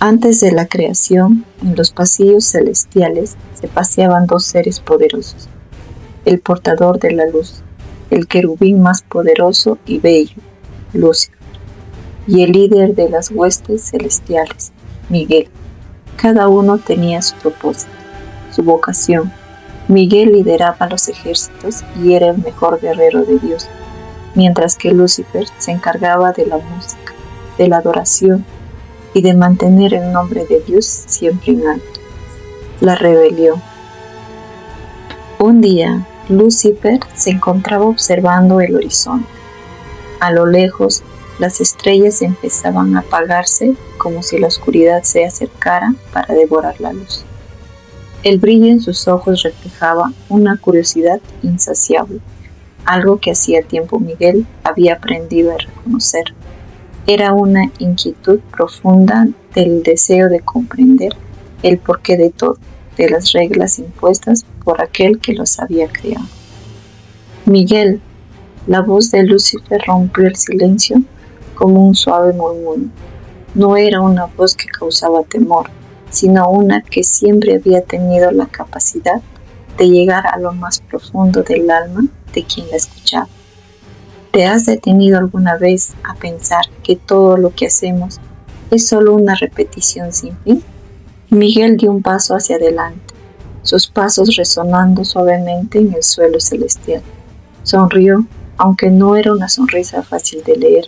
Antes de la creación, en los pasillos celestiales se paseaban dos seres poderosos: el portador de la luz, el querubín más poderoso y bello, Lucifer, y el líder de las huestes celestiales, Miguel. Cada uno tenía su propósito, su vocación. Miguel lideraba los ejércitos y era el mejor guerrero de Dios, mientras que Lucifer se encargaba de la música, de la adoración y de mantener el nombre de Dios siempre en alto. La rebelión. Un día, Lucifer se encontraba observando el horizonte. A lo lejos, las estrellas empezaban a apagarse como si la oscuridad se acercara para devorar la luz. El brillo en sus ojos reflejaba una curiosidad insaciable, algo que hacía tiempo Miguel había aprendido a reconocer. Era una inquietud profunda del deseo de comprender el porqué de todo, de las reglas impuestas por aquel que los había creado. Miguel, la voz de Lucifer rompió el silencio como un suave murmullo. No era una voz que causaba temor, sino una que siempre había tenido la capacidad de llegar a lo más profundo del alma de quien la escuchaba. ¿Te has detenido alguna vez a pensar que todo lo que hacemos es solo una repetición sin fin? Miguel dio un paso hacia adelante, sus pasos resonando suavemente en el suelo celestial. Sonrió, aunque no era una sonrisa fácil de leer.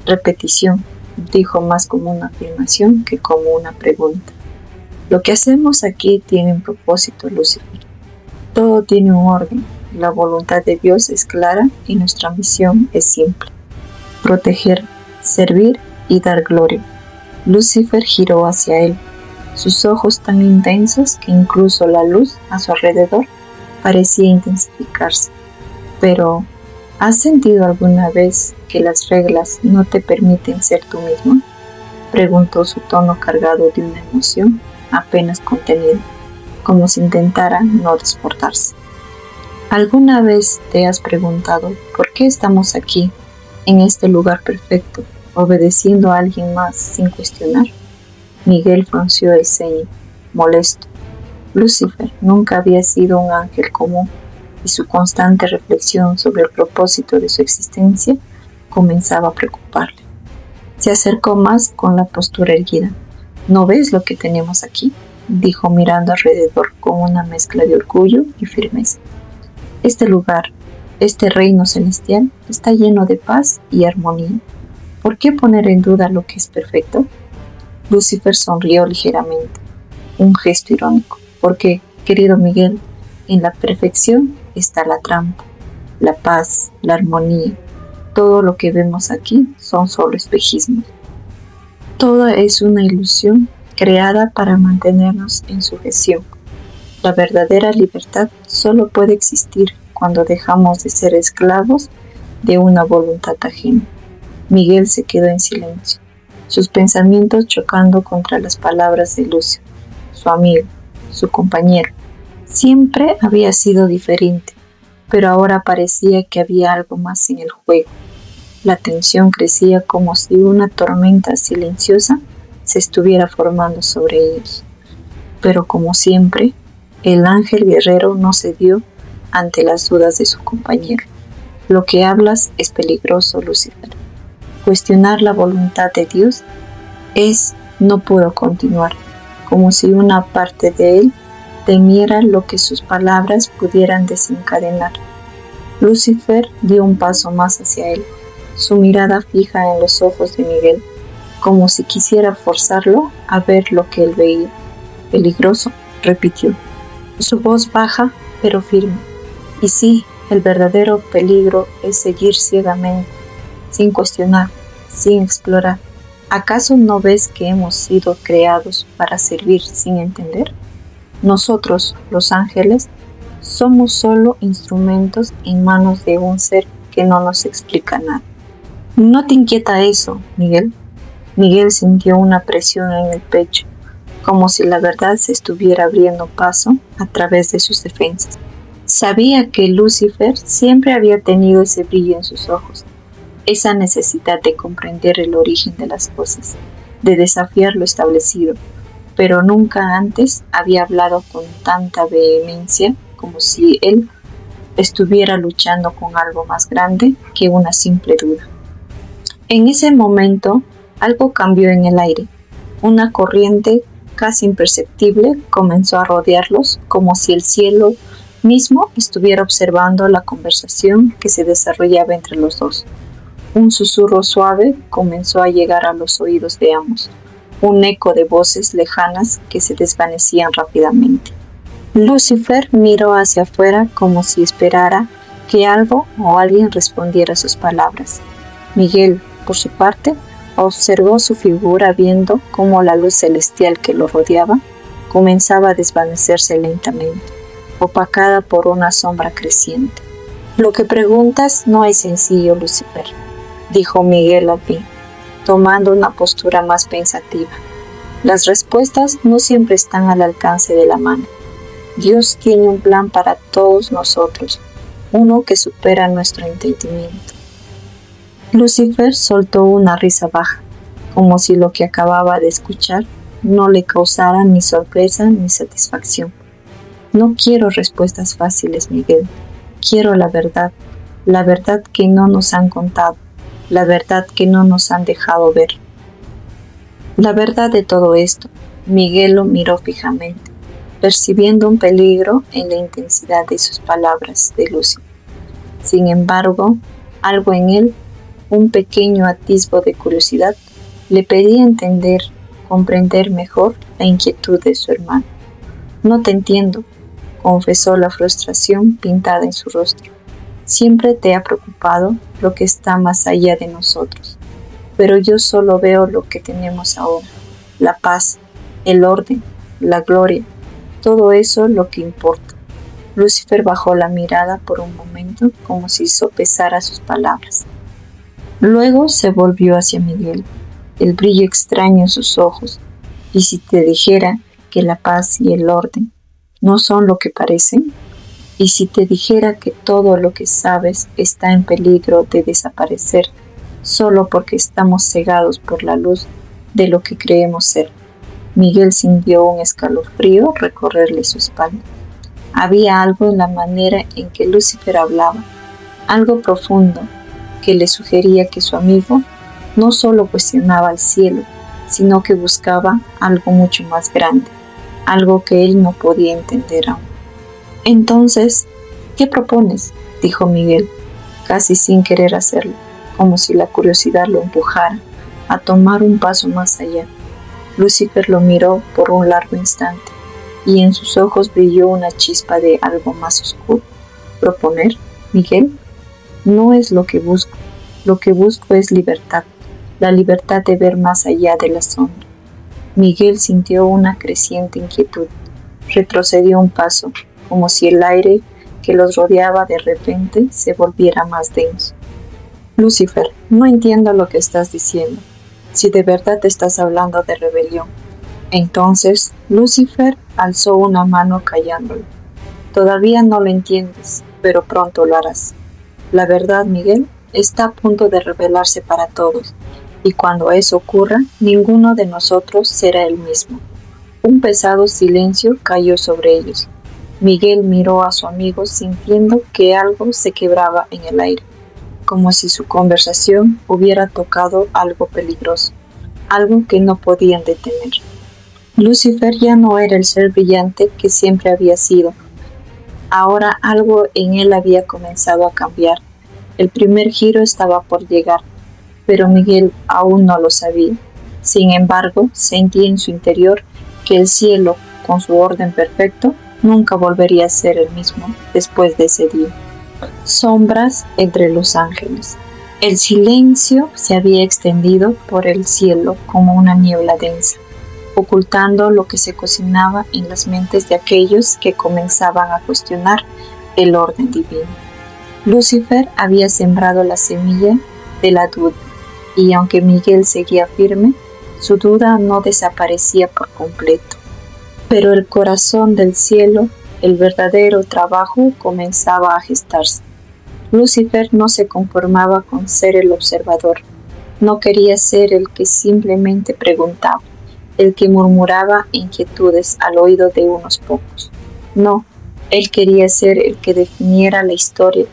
Repetición, dijo más como una afirmación que como una pregunta. Lo que hacemos aquí tiene un propósito, Lucifer. Todo tiene un orden. La voluntad de Dios es clara y nuestra misión es simple: proteger, servir y dar gloria. Lucifer giró hacia él, sus ojos tan intensos que incluso la luz a su alrededor parecía intensificarse. Pero, ¿has sentido alguna vez que las reglas no te permiten ser tú mismo?, preguntó su tono cargado de una emoción apenas contenida, como si intentara no desbordarse. ¿Alguna vez te has preguntado por qué estamos aquí, en este lugar perfecto, obedeciendo a alguien más sin cuestionar? Miguel frunció el ceño, molesto. Lucifer nunca había sido un ángel común, y su constante reflexión sobre el propósito de su existencia comenzaba a preocuparle. Se acercó más con la postura erguida. ¿No ves lo que tenemos aquí?, dijo mirando alrededor con una mezcla de orgullo y firmeza. Este lugar, este reino celestial, está lleno de paz y armonía. ¿Por qué poner en duda lo que es perfecto? Lucifer sonrió ligeramente, un gesto irónico, porque, querido Miguel, en la perfección está la trampa, la paz, la armonía. Todo lo que vemos aquí son solo espejismos. Todo es una ilusión creada para mantenernos en sujeción. La verdadera libertad solo puede existir cuando dejamos de ser esclavos de una voluntad ajena. Miguel se quedó en silencio, sus pensamientos chocando contra las palabras de Lucio, su amigo, su compañero. Siempre había sido diferente, pero ahora parecía que había algo más en el juego. La tensión crecía como si una tormenta silenciosa se estuviera formando sobre ellos. Pero como siempre, el ángel guerrero no cedió ante las dudas de su compañero. Lo que hablas es peligroso, Lucifer. Cuestionar la voluntad de Dios no pudo continuar, como si una parte de él temiera lo que sus palabras pudieran desencadenar. Lucifer dio un paso más hacia él, su mirada fija en los ojos de Miguel, como si quisiera forzarlo a ver lo que él veía. Peligroso, repitió, su voz baja pero firme. Y sí, el verdadero peligro es seguir ciegamente, sin cuestionar, sin explorar. ¿Acaso no ves que hemos sido creados para servir sin entender? Nosotros, los ángeles, somos solo instrumentos en manos de un ser que no nos explica nada. ¿No te inquieta eso, Miguel? Miguel sintió una presión en el pecho, como si la verdad se estuviera abriendo paso a través de sus defensas. Sabía que Lucifer siempre había tenido ese brillo en sus ojos, esa necesidad de comprender el origen de las cosas. de desafiar lo establecido, pero nunca antes había hablado con tanta vehemencia como si él estuviera luchando con algo más grande que una simple duda. En ese momento, algo cambió en el aire. Una corriente casi imperceptible comenzó a rodearlos, como si el cielo mismo estuviera observando la conversación que se desarrollaba entre los dos. Un susurro suave comenzó a llegar a los oídos de ambos, un eco de voces lejanas que se desvanecían rápidamente. Lucifer miró hacia afuera como si esperara que algo o alguien respondiera a sus palabras. Miguel, por su parte, observó su figura viendo cómo la luz celestial que lo rodeaba comenzaba a desvanecerse lentamente, opacada por una sombra creciente. Lo que preguntas no es sencillo, Lucifer, dijo Miguel al fin, tomando una postura más pensativa. Las respuestas no siempre están al alcance de la mano. Dios tiene un plan para todos nosotros, uno que supera nuestro entendimiento. Lucifer soltó una risa baja, como si lo que acababa de escuchar no le causara ni sorpresa ni satisfacción. No quiero respuestas fáciles, Miguel. Quiero la verdad que no nos han contado, la verdad que no nos han dejado ver. La verdad de todo esto. Miguel lo miró fijamente, percibiendo un peligro en la intensidad de sus palabras de Lucifer. Sin embargo, algo en él, un pequeño atisbo de curiosidad, le pedía entender, comprender mejor la inquietud de su hermano. No te entiendo, confesó la frustración pintada en su rostro. Siempre te ha preocupado lo que está más allá de nosotros, pero yo solo veo lo que tenemos ahora, la paz, el orden, la gloria, todo eso es lo que importa. Lucifer bajó la mirada por un momento como si sopesara sus palabras. Luego se volvió hacia Miguel, el brillo extraño en sus ojos. ¿Y si te dijera que la paz y el orden no son lo que parecen? ¿Y si te dijera que todo lo que sabes está en peligro de desaparecer solo porque estamos cegados por la luz de lo que creemos ser? Miguel sintió un escalofrío recorrerle su espalda. Había algo en la manera en que Lucifer hablaba, algo profundo, que le sugería que su amigo no solo cuestionaba al cielo, sino que buscaba algo mucho más grande, algo que él no podía entender aún. Entonces, ¿qué propones?, dijo Miguel, casi sin querer hacerlo, como si la curiosidad lo empujara a tomar un paso más allá. Lucifer lo miró por un largo instante, y en sus ojos brilló una chispa de algo más oscuro. ¿Proponer, Miguel? No es lo que busco es libertad, la libertad de ver más allá de la sombra. Miguel sintió una creciente inquietud, retrocedió un paso, como si el aire que los rodeaba de repente se volviera más denso. Lucifer, no entiendo lo que estás diciendo, si de verdad te estás hablando de rebelión. Entonces, Lucifer alzó una mano callándolo. Todavía no lo entiendes, pero pronto lo harás. La verdad, Miguel, está a punto de revelarse para todos, y cuando eso ocurra, ninguno de nosotros será el mismo. Un pesado silencio cayó sobre ellos. Miguel miró a su amigo sintiendo que algo se quebraba en el aire, como si su conversación hubiera tocado algo peligroso, algo que no podían detener. Lucifer ya no era el ser brillante que siempre había sido. Ahora algo en él había comenzado a cambiar. El primer giro estaba por llegar, pero Miguel aún no lo sabía. Sin embargo, sentía en su interior que el cielo, con su orden perfecto, nunca volvería a ser el mismo después de ese día. Sombras entre los ángeles. El silencio se había extendido por el cielo como una niebla densa, ocultando lo que se cocinaba en las mentes de aquellos que comenzaban a cuestionar el orden divino. Lucifer había sembrado la semilla de la duda, y aunque Miguel seguía firme, su duda no desaparecía por completo. Pero el corazón del cielo, el verdadero trabajo, comenzaba a gestarse. Lucifer no se conformaba con ser el observador. No quería ser el que simplemente preguntaba, el que murmuraba inquietudes al oído de unos pocos. No, él quería ser el que definiera la historia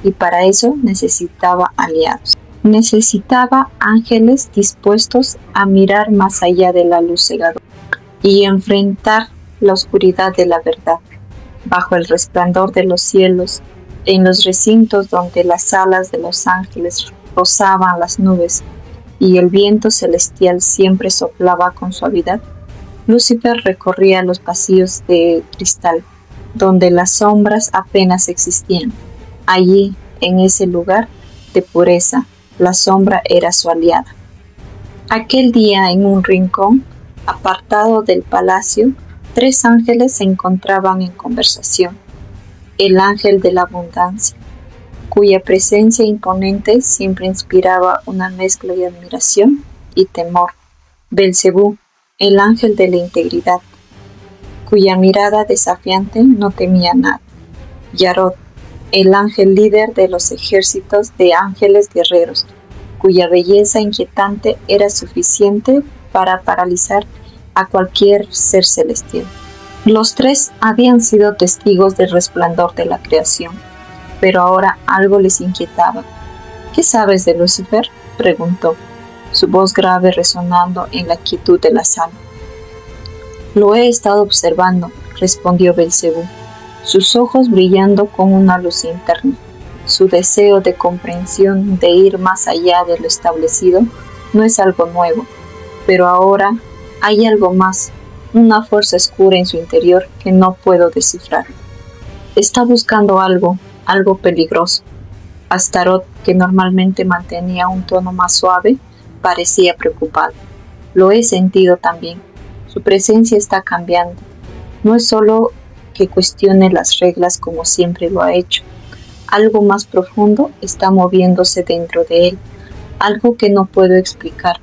y para eso necesitaba aliados. Necesitaba ángeles dispuestos a mirar más allá de la luz cegadora y enfrentar la oscuridad de la verdad. Bajo el resplandor de los cielos, en los recintos donde las alas de los ángeles rozaban las nubes y el viento celestial siempre soplaba con suavidad, Lucifer recorría los pasillos de cristal, donde las sombras apenas existían. Allí, en ese lugar de pureza, la sombra era su aliada. Aquel día, en un rincón apartado del palacio, 3 ángeles se encontraban en conversación. El ángel de la abundancia, cuya presencia imponente siempre inspiraba una mezcla de admiración y temor. Belcebú, el ángel de la integridad, cuya mirada desafiante no temía nada. Yarod, el ángel líder de los ejércitos de ángeles guerreros, cuya belleza inquietante era suficiente para paralizar a cualquier ser celestial. Los 3 habían sido testigos del resplandor de la creación, pero ahora algo les inquietaba. ¿Qué sabes de Lucifer?, preguntó, su voz grave resonando en la quietud de la sala. Lo he estado observando, respondió Belcebú, sus ojos brillando con una luz interna. Su deseo de comprensión, de ir más allá de lo establecido, no es algo nuevo, pero ahora hay algo más, una fuerza oscura en su interior que no puedo descifrar. Está buscando algo peligroso. Astaroth, que normalmente mantenía un tono más suave, parecía preocupado. Lo he sentido también. Su presencia está cambiando. No es solo que cuestione las reglas como siempre lo ha hecho. Algo más profundo está moviéndose dentro de él, algo que no puedo explicar.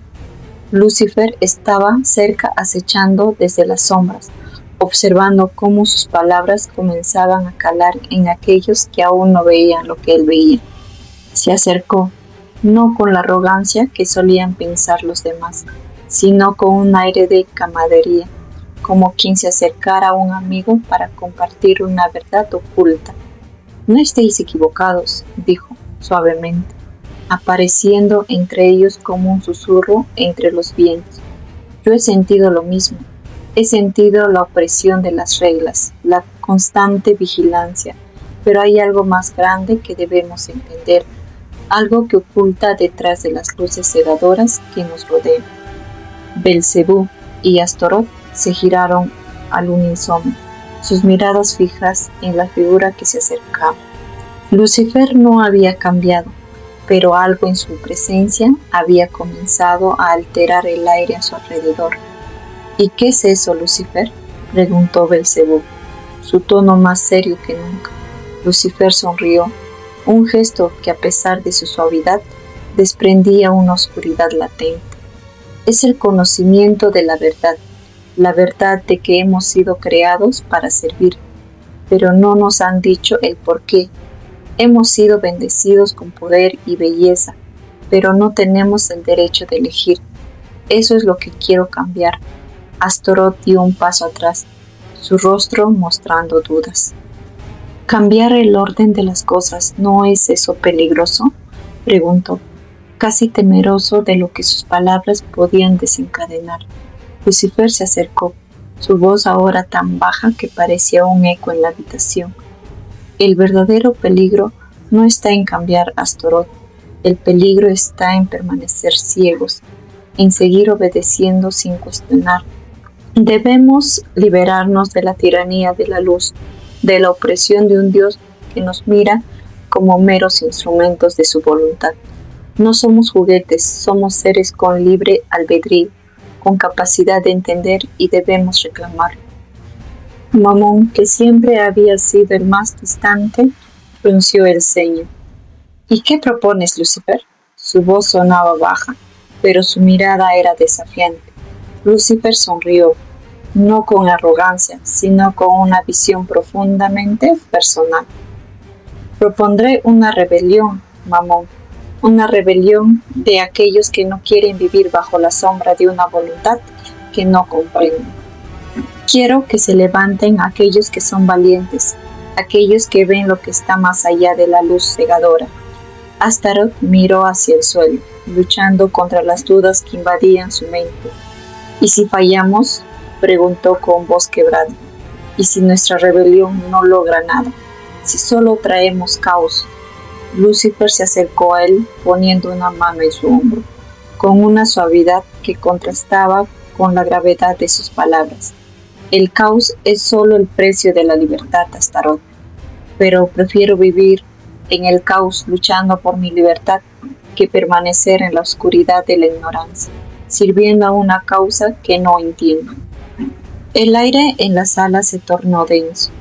Lucifer estaba cerca acechando desde las sombras, observando cómo sus palabras comenzaban a calar en aquellos que aún no veían lo que él veía. Se acercó, no con la arrogancia que solían pensar los demás, sino con un aire de camaradería, como quien se acercara a un amigo para compartir una verdad oculta. No estéis equivocados, dijo suavemente, apareciendo entre ellos como un susurro entre los vientos. Yo he sentido lo mismo. He sentido la opresión de las reglas, la constante vigilancia, pero hay algo más grande que debemos entender, algo que oculta detrás de las luces cegadoras que nos rodean. Belcebú y Astaroth se giraron al unísono, sus miradas fijas en la figura que se acercaba. Lucifer no había cambiado, pero algo en su presencia había comenzado a alterar el aire a su alrededor. ¿Y qué es eso, Lucifer?, preguntó Belcebú, su tono más serio que nunca. Lucifer sonrió, un gesto que a pesar de su suavidad desprendía una oscuridad latente. Es el conocimiento de la verdad de que hemos sido creados para servir, pero no nos han dicho el por qué. Hemos sido bendecidos con poder y belleza, pero no tenemos el derecho de elegir. Eso es lo que quiero cambiar. Astaroth dio un paso atrás, su rostro mostrando dudas. ¿Cambiar el orden de las cosas no es eso peligroso?, preguntó, casi temeroso de lo que sus palabras podían desencadenar. Lucifer se acercó, su voz ahora tan baja que parecía un eco en la habitación. El verdadero peligro no está en cambiar, Astaroth. El peligro está en permanecer ciegos, en seguir obedeciendo sin cuestionar. Debemos liberarnos de la tiranía de la luz, de la opresión de un Dios que nos mira como meros instrumentos de su voluntad. No somos juguetes, somos seres con libre albedrío, con capacidad de entender y debemos reclamar. Mamón, que siempre había sido el más distante, frunció el ceño. ¿Y qué propones, Lucifer? Su voz sonaba baja, pero su mirada era desafiante. Lucifer sonrió, no con arrogancia, sino con una visión profundamente personal. Propondré una rebelión, Mamón. una rebelión de aquellos que no quieren vivir bajo la sombra de una voluntad que no comprenden. Quiero que se levanten aquellos que son valientes, aquellos que ven lo que está más allá de la luz cegadora. Astaroth miró hacia el suelo, luchando contra las dudas que invadían su mente. ¿Y si fallamos?, preguntó con voz quebrada. ¿Y si nuestra rebelión no logra nada? ¿Si solo traemos caos? Lucifer se acercó a él poniendo una mano en su hombro, con una suavidad que contrastaba con la gravedad de sus palabras. El caos es solo el precio de la libertad, Astaroth, pero prefiero vivir en el caos luchando por mi libertad que permanecer en la oscuridad de la ignorancia, sirviendo a una causa que no entiendo. El aire en la sala se tornó denso.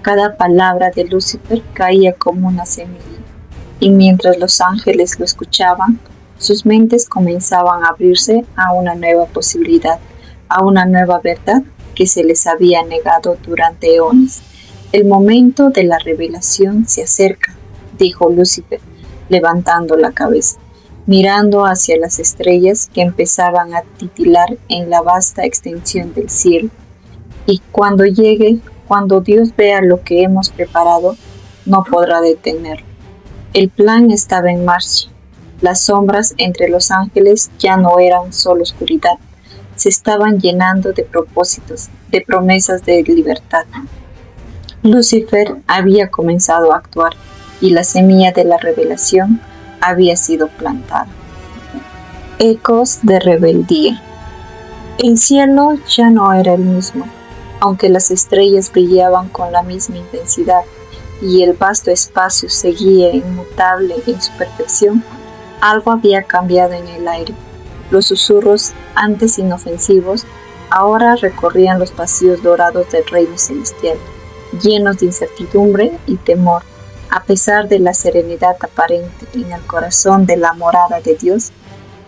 Cada palabra de Lucifer caía como una semilla, y mientras los ángeles lo escuchaban, sus mentes comenzaban a abrirse a una nueva posibilidad, a una nueva verdad que se les había negado durante eones. El momento de la revelación se acerca, dijo Lucifer, levantando la cabeza, mirando hacia las estrellas que empezaban a titilar en la vasta extensión del cielo. Y cuando llegue, cuando Dios vea lo que hemos preparado, no podrá detenerlo. El plan estaba en marcha. Las sombras entre los ángeles ya no eran solo oscuridad, se estaban llenando de propósitos, de promesas de libertad. Lucifer había comenzado a actuar y la semilla de la revelación había sido plantada. Ecos de rebeldía. El cielo ya no era el mismo, aunque las estrellas brillaban con la misma intensidad y el vasto espacio seguía inmutable en su perfección. Algo había cambiado en el aire. Los susurros, antes inofensivos, ahora recorrían los pasillos dorados del reino celestial, llenos de incertidumbre y temor. A pesar de la serenidad aparente en el corazón de la morada de Dios,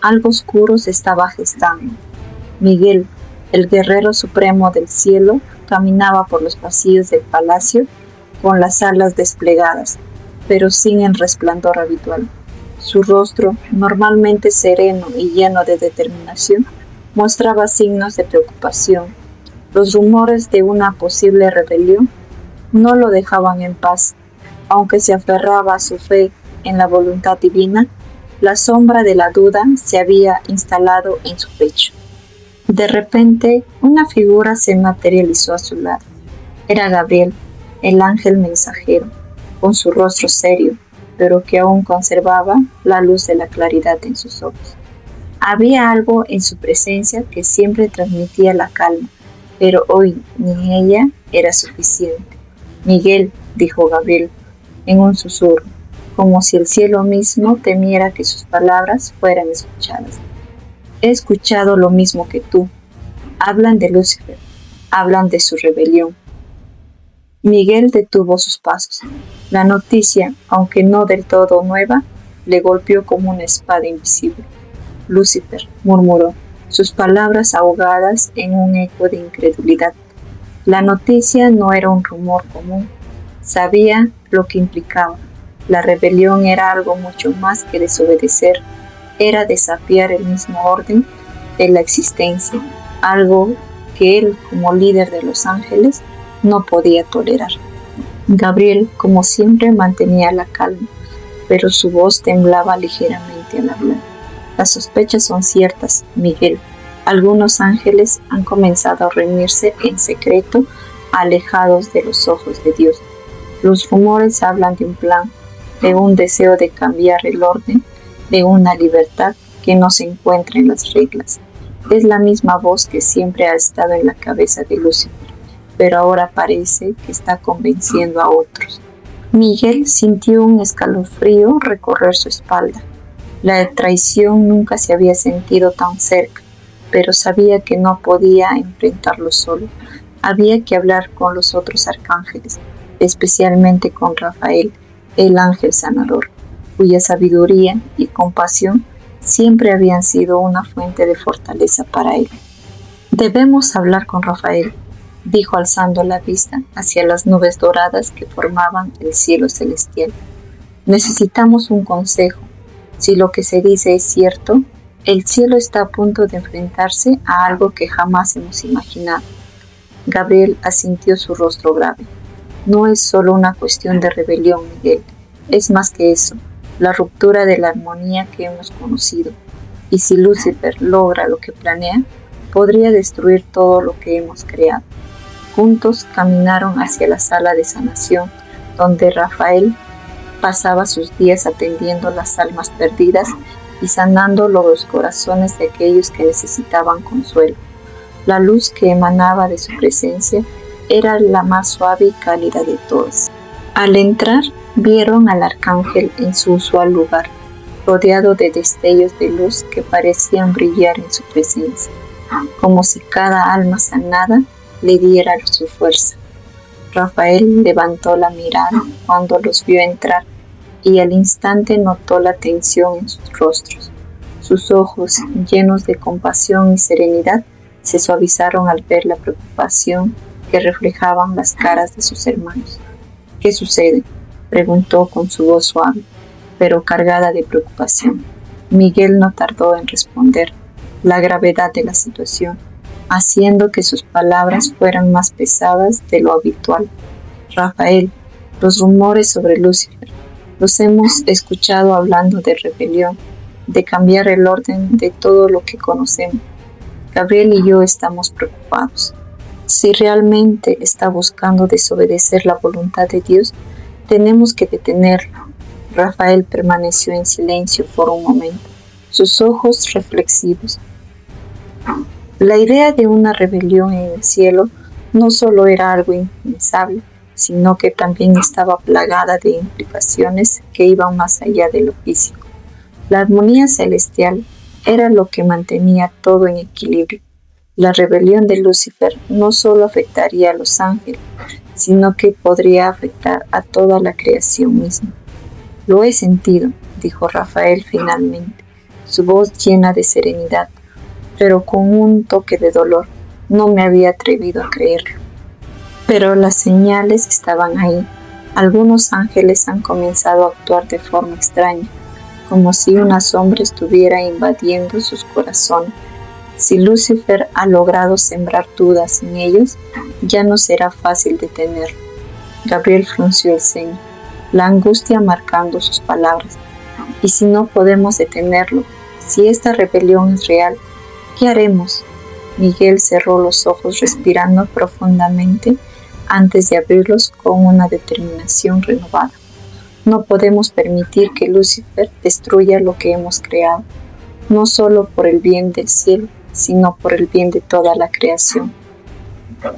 algo oscuro se estaba gestando. Miguel, el guerrero supremo del cielo, caminaba por los pasillos del palacio con las alas desplegadas, pero sin el resplandor habitual. Su rostro, normalmente sereno y lleno de determinación, mostraba signos de preocupación. Los rumores de una posible rebelión no lo dejaban en paz. Aunque se aferraba a su fe en la voluntad divina, la sombra de la duda se había instalado en su pecho. De repente, una figura se materializó a su lado. Era Gabriel, el ángel mensajero, con su rostro serio, pero que aún conservaba la luz de la claridad en sus ojos. Había algo en su presencia que siempre transmitía la calma, pero hoy ni ella era suficiente. Miguel, dijo Gabriel, en un susurro, como si el cielo mismo temiera que sus palabras fueran escuchadas. He escuchado lo mismo que tú. Hablan de Lucifer, hablan de su rebelión. Miguel detuvo sus pasos. La noticia, aunque no del todo nueva, le golpeó como una espada invisible. Lucifer, murmuró, sus palabras ahogadas en un eco de incredulidad. La noticia no era un rumor común. Sabía lo que implicaba. La rebelión era algo mucho más que desobedecer. Era desafiar el mismo orden de la existencia, algo que él, como líder de los ángeles, no podía tolerar. Gabriel, como siempre, mantenía la calma, pero su voz temblaba ligeramente al hablar. Las sospechas son ciertas, Miguel. Algunos ángeles han comenzado a reunirse en secreto, alejados de los ojos de Dios. Los rumores hablan de un plan, de un deseo de cambiar el orden, de una libertad que no se encuentra en las reglas. Es la misma voz que siempre ha estado en la cabeza de Lucifer, pero ahora parece que está convenciendo a otros. Miguel sintió un escalofrío recorrer su espalda. La traición nunca se había sentido tan cerca, pero sabía que no podía enfrentarlo solo. Había que hablar con los otros arcángeles, especialmente con Rafael, el ángel sanador, cuya sabiduría y compasión siempre habían sido una fuente de fortaleza para él. Debemos hablar con Rafael, dijo alzando la vista hacia las nubes doradas que formaban el cielo celestial. Necesitamos un consejo. Si lo que se dice es cierto, el cielo está a punto de enfrentarse a algo que jamás hemos imaginado. Gabriel asintió, su rostro grave. No es solo una cuestión de rebelión, Miguel. Es más que eso, la ruptura de la armonía que hemos conocido. Y si Lucifer logra lo que planea, podría destruir todo lo que hemos creado. Juntos caminaron hacia la sala de sanación, donde Rafael pasaba sus días atendiendo las almas perdidas y sanando los corazones de aquellos que necesitaban consuelo. La luz que emanaba de su presencia era la más suave y cálida de todas. Al entrar, vieron al arcángel en su usual lugar, rodeado de destellos de luz que parecían brillar en su presencia, como si cada alma sanada le diera su fuerza. Rafael levantó la mirada cuando los vio entrar y al instante notó la tensión en sus rostros. Sus ojos, llenos de compasión y serenidad, se suavizaron al ver la preocupación que reflejaban las caras de sus hermanos. ¿Qué sucede?, preguntó con su voz suave, pero cargada de preocupación. Miguel no tardó en responder la gravedad de la situación, haciendo que sus palabras fueran más pesadas de lo habitual. Rafael, los rumores sobre Lucifer, los hemos escuchado hablando de rebelión, de cambiar el orden de todo lo que conocemos. Gabriel y yo estamos preocupados. Si realmente está buscando desobedecer la voluntad de Dios, tenemos que detenerlo. Rafael permaneció en silencio por un momento, sus ojos reflexivos. La idea de una rebelión en el cielo no solo era algo impensable, sino que también estaba plagada de implicaciones que iban más allá de lo físico. La armonía celestial era lo que mantenía todo en equilibrio. La rebelión de Lucifer no solo afectaría a los ángeles, sino que podría afectar a toda la creación misma. Lo he sentido, dijo Rafael finalmente, su voz llena de serenidad, pero con un toque de dolor. No me había atrevido a creerlo. Pero las señales estaban ahí. Algunos ángeles han comenzado a actuar de forma extraña, como si una sombra estuviera invadiendo sus corazones. Si Lucifer ha logrado sembrar dudas en ellos, ya no será fácil detenerlo. Gabriel frunció el ceño, la angustia marcando sus palabras. Y si no podemos detenerlo, si esta rebelión es real, ¿qué haremos? Miguel cerró los ojos respirando profundamente antes de abrirlos con una determinación renovada. No podemos permitir que Lucifer destruya lo que hemos creado, no solo por el bien del cielo, sino por el bien de toda la creación.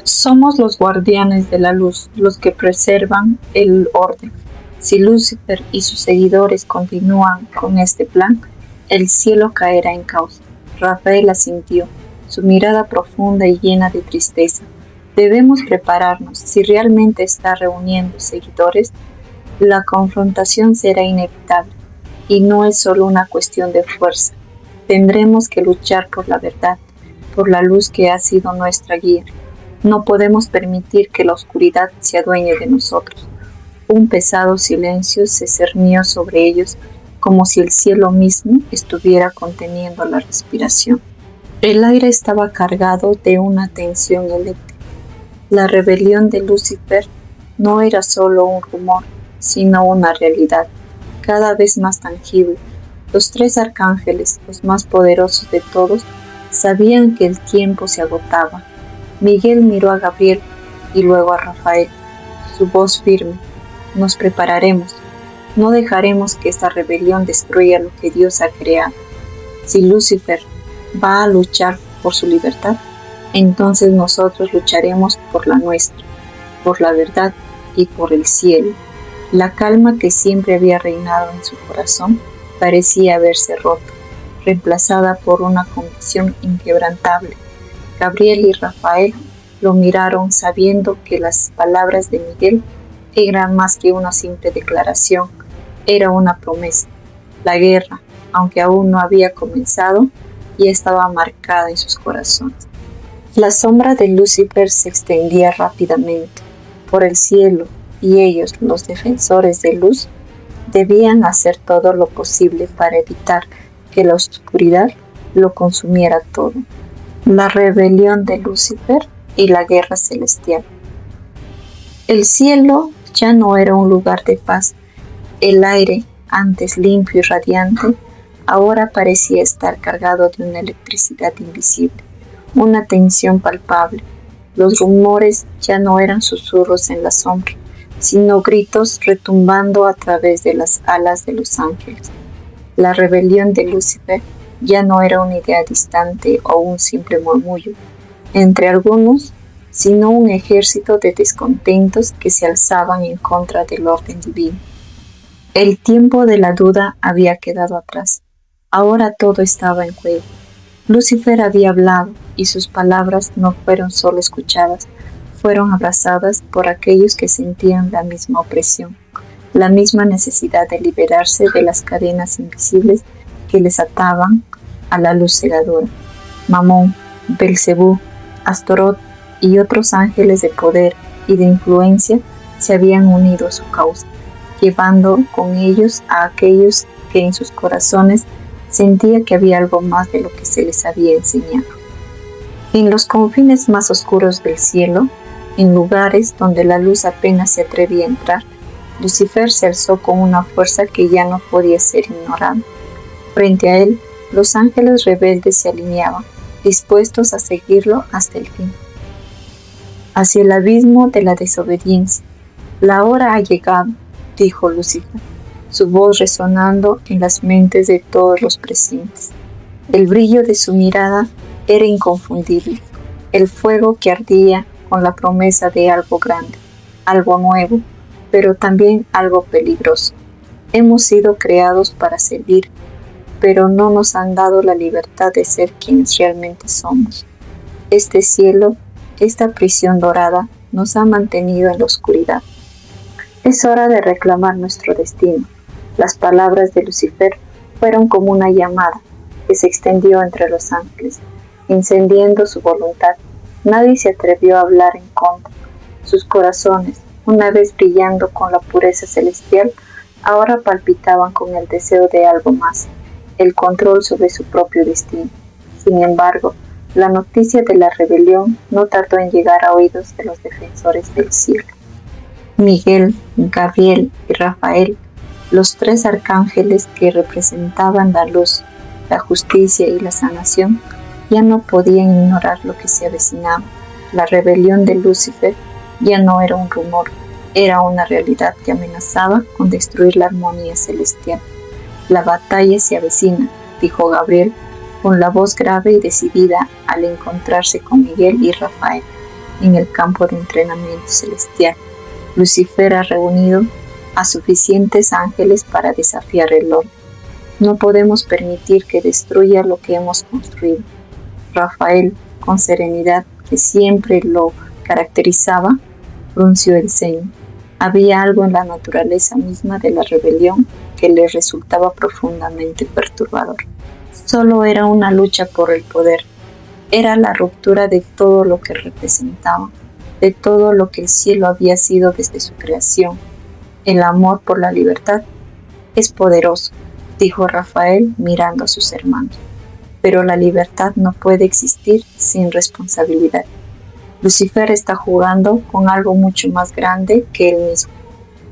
Somos los guardianes de la luz, los que preservan el orden. Si Lucifer y sus seguidores continúan con este plan, el cielo caerá en caos. Rafael asintió, su mirada profunda y llena de tristeza. Debemos prepararnos. Si realmente está reuniendo seguidores, la confrontación será inevitable. Y no es solo una cuestión de fuerza. Tendremos que luchar por la verdad, por la luz que ha sido nuestra guía. No podemos permitir que la oscuridad se adueñe de nosotros. Un pesado silencio se cernió sobre ellos, como si el cielo mismo estuviera conteniendo la respiración. El aire estaba cargado de una tensión eléctrica. La rebelión de Lucifer no era solo un rumor, sino una realidad, cada vez más tangible. Los tres arcángeles, los más poderosos de todos, sabían que el tiempo se agotaba. Miguel miró a Gabriel y luego a Rafael, su voz firme. Nos prepararemos. No dejaremos que esta rebelión destruya lo que Dios ha creado. Si Lucifer va a luchar por su libertad, entonces nosotros lucharemos por la nuestra, por la verdad y por el cielo. La calma que siempre había reinado en su corazón parecía haberse roto, reemplazada por una convicción inquebrantable. Gabriel y Rafael lo miraron sabiendo que las palabras de Miguel eran más que una simple declaración, era una promesa. La guerra, aunque aún no había comenzado, ya estaba marcada en sus corazones. La sombra de Lucifer se extendía rápidamente por el cielo y ellos, los defensores de luz, Debían hacer todo lo posible para evitar que la oscuridad lo consumiera todo. La rebelión de Lucifer y la guerra celestial. El cielo ya no era un lugar de paz. El aire, antes limpio y radiante, ahora parecía estar cargado de una electricidad invisible, una tensión palpable. Los rumores ya no eran susurros en la sombra, sino gritos retumbando a través de las alas de los ángeles. La rebelión de Lucifer ya no era una idea distante o un simple murmullo entre algunos, sino un ejército de descontentos que se alzaban en contra del orden divino. El tiempo de la duda había quedado atrás. Ahora todo estaba en juego. Lucifer había hablado y sus palabras no fueron solo escuchadas, fueron abrazadas por aquellos que sentían la misma opresión, la misma necesidad de liberarse de las cadenas invisibles que les ataban a la luz cegadora. Mamón, Belcebú, Astorot y otros ángeles de poder y de influencia se habían unido a su causa, llevando con ellos a aquellos que en sus corazones sentía que había algo más de lo que se les había enseñado. En los confines más oscuros del cielo, en lugares donde la luz apenas se atrevía a entrar, Lucifer se alzó con una fuerza que ya no podía ser ignorada. Frente a él, los ángeles rebeldes se alineaban, dispuestos a seguirlo hasta el fin. Hacia el abismo de la desobediencia. La hora ha llegado, dijo Lucifer, su voz resonando en las mentes de todos los presentes. El brillo de su mirada era inconfundible, el fuego que ardía con la promesa de algo grande, algo nuevo, pero también algo peligroso. Hemos sido creados para servir, pero no nos han dado la libertad de ser quienes realmente somos. Este cielo, esta prisión dorada, nos ha mantenido en la oscuridad. Es hora de reclamar nuestro destino. Las palabras de Lucifer fueron como una llamada que se extendió entre los ángeles, encendiendo su voluntad. Nadie se atrevió a hablar en contra. Sus corazones, una vez brillando con la pureza celestial, ahora palpitaban con el deseo de algo más, el control sobre su propio destino. Sin embargo, la noticia de la rebelión no tardó en llegar a oídos de los defensores del cielo. Miguel, Gabriel y Rafael, los tres arcángeles que representaban la luz, la justicia y la sanación, ya no podían ignorar lo que se avecinaba. La rebelión de Lucifer ya no era un rumor, era una realidad que amenazaba con destruir la armonía celestial. La batalla se avecina, dijo Gabriel, con la voz grave y decidida al encontrarse con Miguel y Rafael en el campo de entrenamiento celestial. Lucifer ha reunido a suficientes ángeles para desafiar el orden. No podemos permitir que destruya lo que hemos construido. Rafael, con serenidad que siempre lo caracterizaba, frunció el ceño. Había algo en la naturaleza misma de la rebelión que le resultaba profundamente perturbador. Solo era una lucha por el poder. Era la ruptura de todo lo que representaba, de todo lo que el cielo había sido desde su creación. El amor por la libertad es poderoso, dijo Rafael mirando a sus hermanos. Pero la libertad no puede existir sin responsabilidad. Lucifer está jugando con algo mucho más grande que él mismo.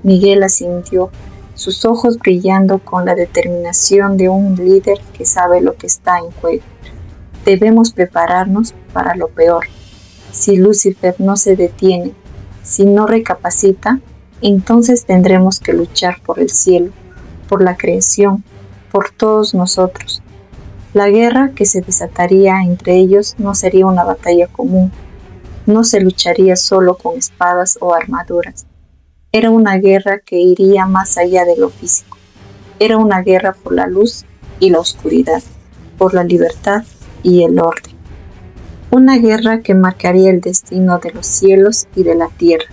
Miguel asintió, sus ojos brillando con la determinación de un líder que sabe lo que está en juego. Debemos prepararnos para lo peor. Si Lucifer no se detiene, si no recapacita, entonces tendremos que luchar por el cielo, por la creación, por todos nosotros. La guerra que se desataría entre ellos no sería una batalla común, no se lucharía solo con espadas o armaduras. Era una guerra que iría más allá de lo físico. Era una guerra por la luz y la oscuridad, por la libertad y el orden. Una guerra que marcaría el destino de los cielos y de la tierra.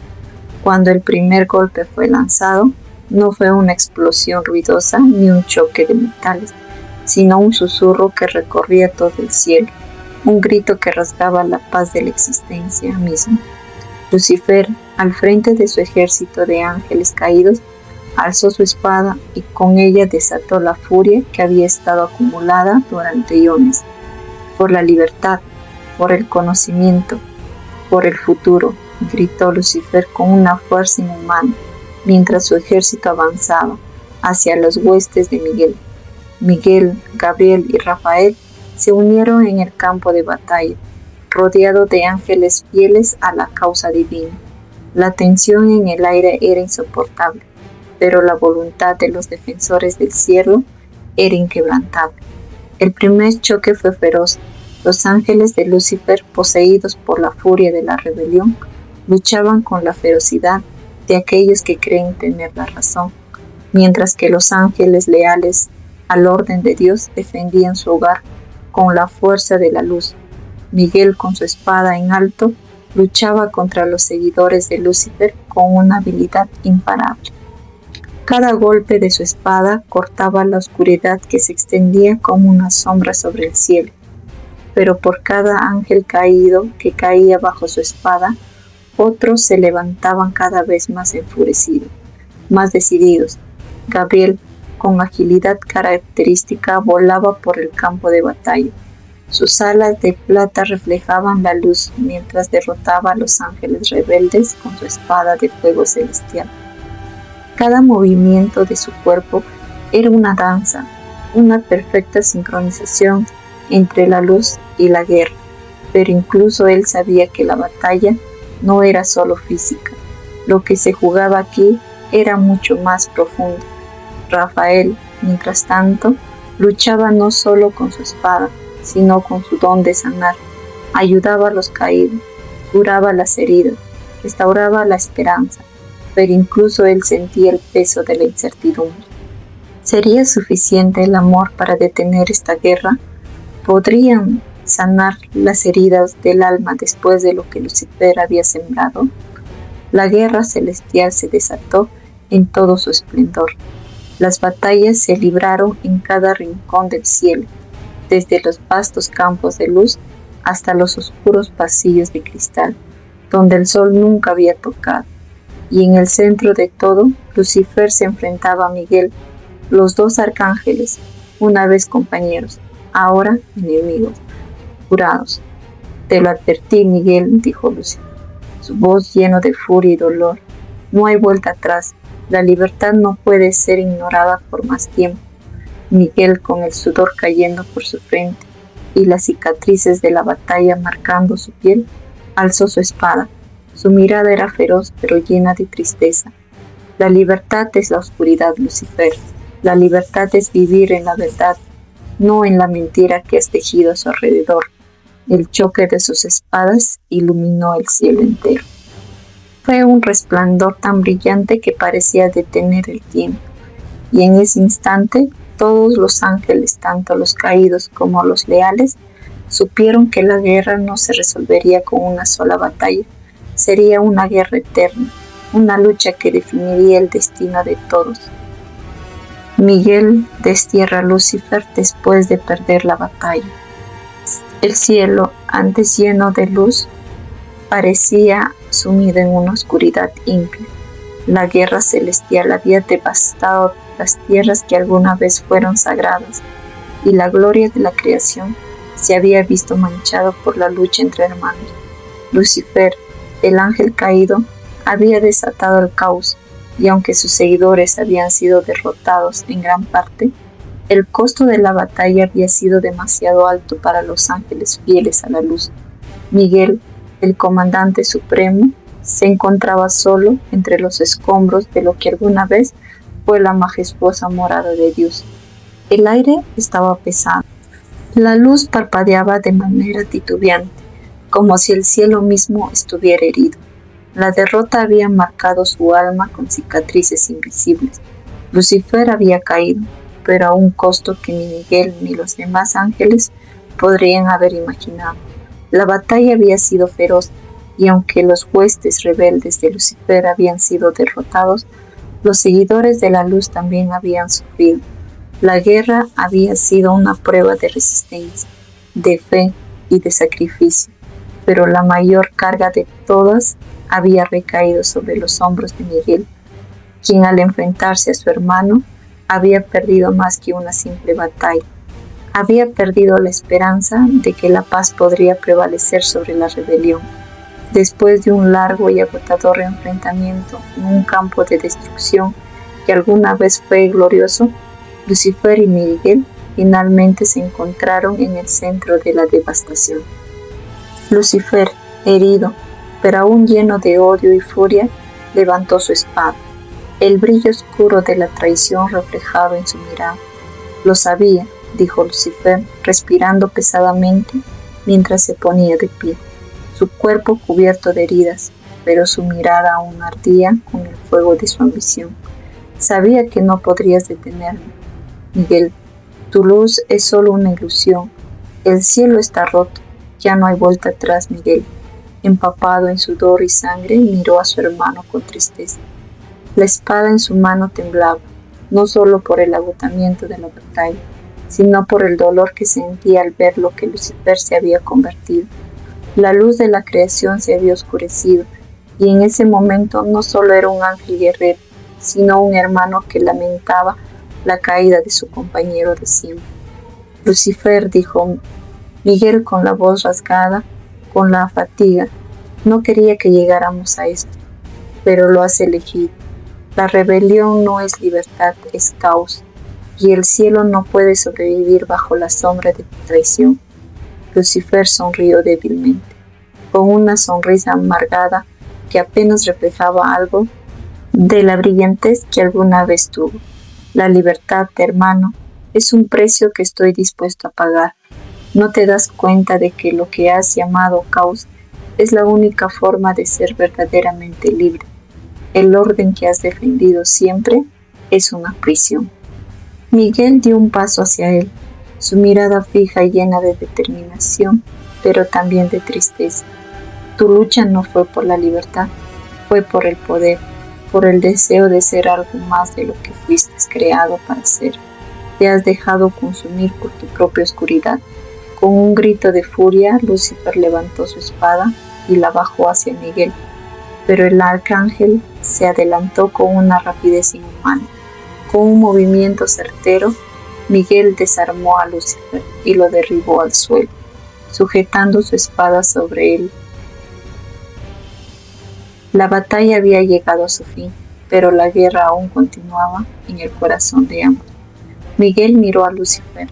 Cuando el primer golpe fue lanzado, no fue una explosión ruidosa ni un choque de metales, sino un susurro que recorría todo el cielo, un grito que rasgaba la paz de la existencia misma. Lucifer, al frente de su ejército de ángeles caídos, alzó su espada y con ella desató la furia que había estado acumulada durante eones, por la libertad, por el conocimiento, por el futuro, gritó Lucifer con una fuerza inhumana, mientras su ejército avanzaba hacia las huestes de Miguel. Miguel, Gabriel y Rafael se unieron en el campo de batalla, rodeado de ángeles fieles a la causa divina. La tensión en el aire era insoportable, pero la voluntad de los defensores del cielo era inquebrantable. El primer choque fue feroz. Los ángeles de Lucifer, poseídos por la furia de la rebelión, luchaban con la ferocidad de aquellos que creen tener la razón, mientras que los ángeles leales al orden de Dios defendían su hogar con la fuerza de la luz. Miguel, con su espada en alto, luchaba contra los seguidores de Lucifer con una habilidad imparable. Cada golpe de su espada cortaba la oscuridad que se extendía como una sombra sobre el cielo, pero por cada ángel caído que caía bajo su espada, otros se levantaban cada vez más enfurecidos, más decididos. Gabriel, con agilidad característica, volaba por el campo de batalla. Sus alas de plata reflejaban la luz mientras derrotaba a los ángeles rebeldes con su espada de fuego celestial. Cada movimiento de su cuerpo era una danza, una perfecta sincronización entre la luz y la guerra, pero incluso él sabía que la batalla no era solo física. Lo que se jugaba aquí era mucho más profundo. Rafael, mientras tanto, luchaba no solo con su espada, sino con su don de sanar. Ayudaba a los caídos, curaba las heridas, restauraba la esperanza, pero incluso él sentía el peso de la incertidumbre. ¿Sería suficiente el amor para detener esta guerra? ¿Podrían sanar las heridas del alma después de lo que Lucifer había sembrado? La guerra celestial se desató en todo su esplendor. Las batallas se libraron en cada rincón del cielo, desde los vastos campos de luz hasta los oscuros pasillos de cristal, donde el sol nunca había tocado. Y en el centro de todo, Lucifer se enfrentaba a Miguel, los dos arcángeles, una vez compañeros, ahora enemigos, jurados. Te lo advertí, Miguel, dijo Lucifer, su voz lleno de furia y dolor. No hay vuelta atrás. La libertad no puede ser ignorada por más tiempo. Miguel, con el sudor cayendo por su frente y las cicatrices de la batalla marcando su piel, alzó su espada. Su mirada era feroz pero llena de tristeza. La libertad es la oscuridad, Lucifer. La libertad es vivir en la verdad, no en la mentira que has tejido a su alrededor. El choque de sus espadas iluminó el cielo entero. Fue un resplandor tan brillante que parecía detener el tiempo, y en ese instante todos los ángeles, tanto los caídos como los leales, supieron que la guerra no se resolvería con una sola batalla. Sería una guerra eterna, una lucha que definiría el destino de todos. Miguel destierra a Lucifer después de perder la batalla. El cielo, antes lleno de luz, parecía sumido en una oscuridad ímpida. La guerra celestial había devastado las tierras que alguna vez fueron sagradas, y la gloria de la creación se había visto manchado por la lucha entre hermanos. Lucifer, el ángel caído, había desatado el caos, y aunque sus seguidores habían sido derrotados en gran parte, el costo de la batalla había sido demasiado alto para los ángeles fieles a la luz. Miguel, el comandante supremo, se encontraba solo entre los escombros de lo que alguna vez fue la majestuosa morada de Dios. El aire estaba pesado. La luz parpadeaba de manera titubeante, como si el cielo mismo estuviera herido. La derrota había marcado su alma con cicatrices invisibles. Lucifer había caído, pero a un costo que ni Miguel ni los demás ángeles podrían haber imaginado. La batalla había sido feroz, y aunque los huestes rebeldes de Lucifer habían sido derrotados, los seguidores de la luz también habían sufrido. La guerra había sido una prueba de resistencia, de fe y de sacrificio, pero la mayor carga de todas había recaído sobre los hombros de Miguel. quien al enfrentarse a su hermano había perdido más que una simple batalla. Había perdido la esperanza de que la paz podría prevalecer sobre la rebelión. Después de un largo y agotador enfrentamiento en un campo de destrucción que alguna vez fue glorioso, Lucifer y Miguel finalmente se encontraron en el centro de la devastación. Lucifer, herido, pero aún lleno de odio y furia, levantó su espada. El brillo oscuro de la traición reflejaba en su mirada. «Lo sabía», dijo Lucifer, respirando pesadamente mientras se ponía de pie, su cuerpo cubierto de heridas, pero su mirada aún ardía con el fuego de su ambición. «Sabía que no podrías detenerme, Miguel. Tu luz es solo una ilusión. El cielo está roto. Ya no hay vuelta atrás, Miguel». Empapado en sudor y sangre, miró a su hermano con tristeza. La espada en su mano temblaba, no solo por el agotamiento de la batalla, sino por el dolor que sentía al ver lo que Lucifer se había convertido. La luz de la creación se había oscurecido, y en ese momento no solo era un ángel guerrero, sino un hermano que lamentaba la caída de su compañero de siempre. «Lucifer», dijo Miguel con la voz rasgada, con la fatiga, «no quería que llegáramos a esto, pero lo has elegido. La rebelión no es libertad, es caos, y el cielo no puede sobrevivir bajo la sombra de tu traición». Lucifer sonrió débilmente, con una sonrisa amargada que apenas reflejaba algo de la brillantez que alguna vez tuvo. «La libertad, hermano, es un precio que estoy dispuesto a pagar. ¿No te das cuenta de que lo que has llamado caos es la única forma de ser verdaderamente libre? El orden que has defendido siempre es una prisión». Miguel dio un paso hacia él, su mirada fija y llena de determinación, pero también de tristeza. «Tu lucha no fue por la libertad, fue por el poder, por el deseo de ser algo más de lo que fuiste creado para ser. Te has dejado consumir por tu propia oscuridad». Con un grito de furia, Lucifer levantó su espada y la bajó hacia Miguel, pero el arcángel se adelantó con una rapidez inhumana. Con un movimiento certero, Miguel desarmó a Lucifer y lo derribó al suelo, sujetando su espada sobre él. La batalla había llegado a su fin, pero la guerra aún continuaba en el corazón de ambos. Miguel miró a Lucifer,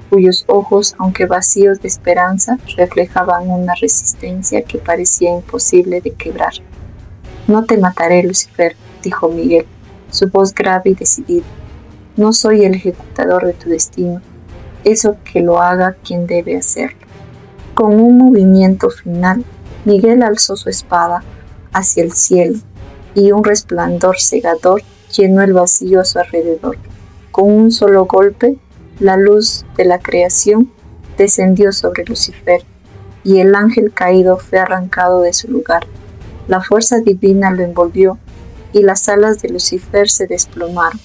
cuyos ojos, aunque vacíos de esperanza, reflejaban una resistencia que parecía imposible de quebrar. «No te mataré, Lucifer», dijo Miguel, su voz grave y decidida. «No soy el ejecutador de tu destino. Eso que lo haga quien debe hacerlo». Con un movimiento final, Miguel alzó su espada hacia el cielo, y un resplandor cegador llenó el vacío a su alrededor. Con un solo golpe, la luz de la creación descendió sobre Lucifer, y el ángel caído fue arrancado de su lugar. La fuerza divina lo envolvió, y las alas de Lucifer se desplomaron,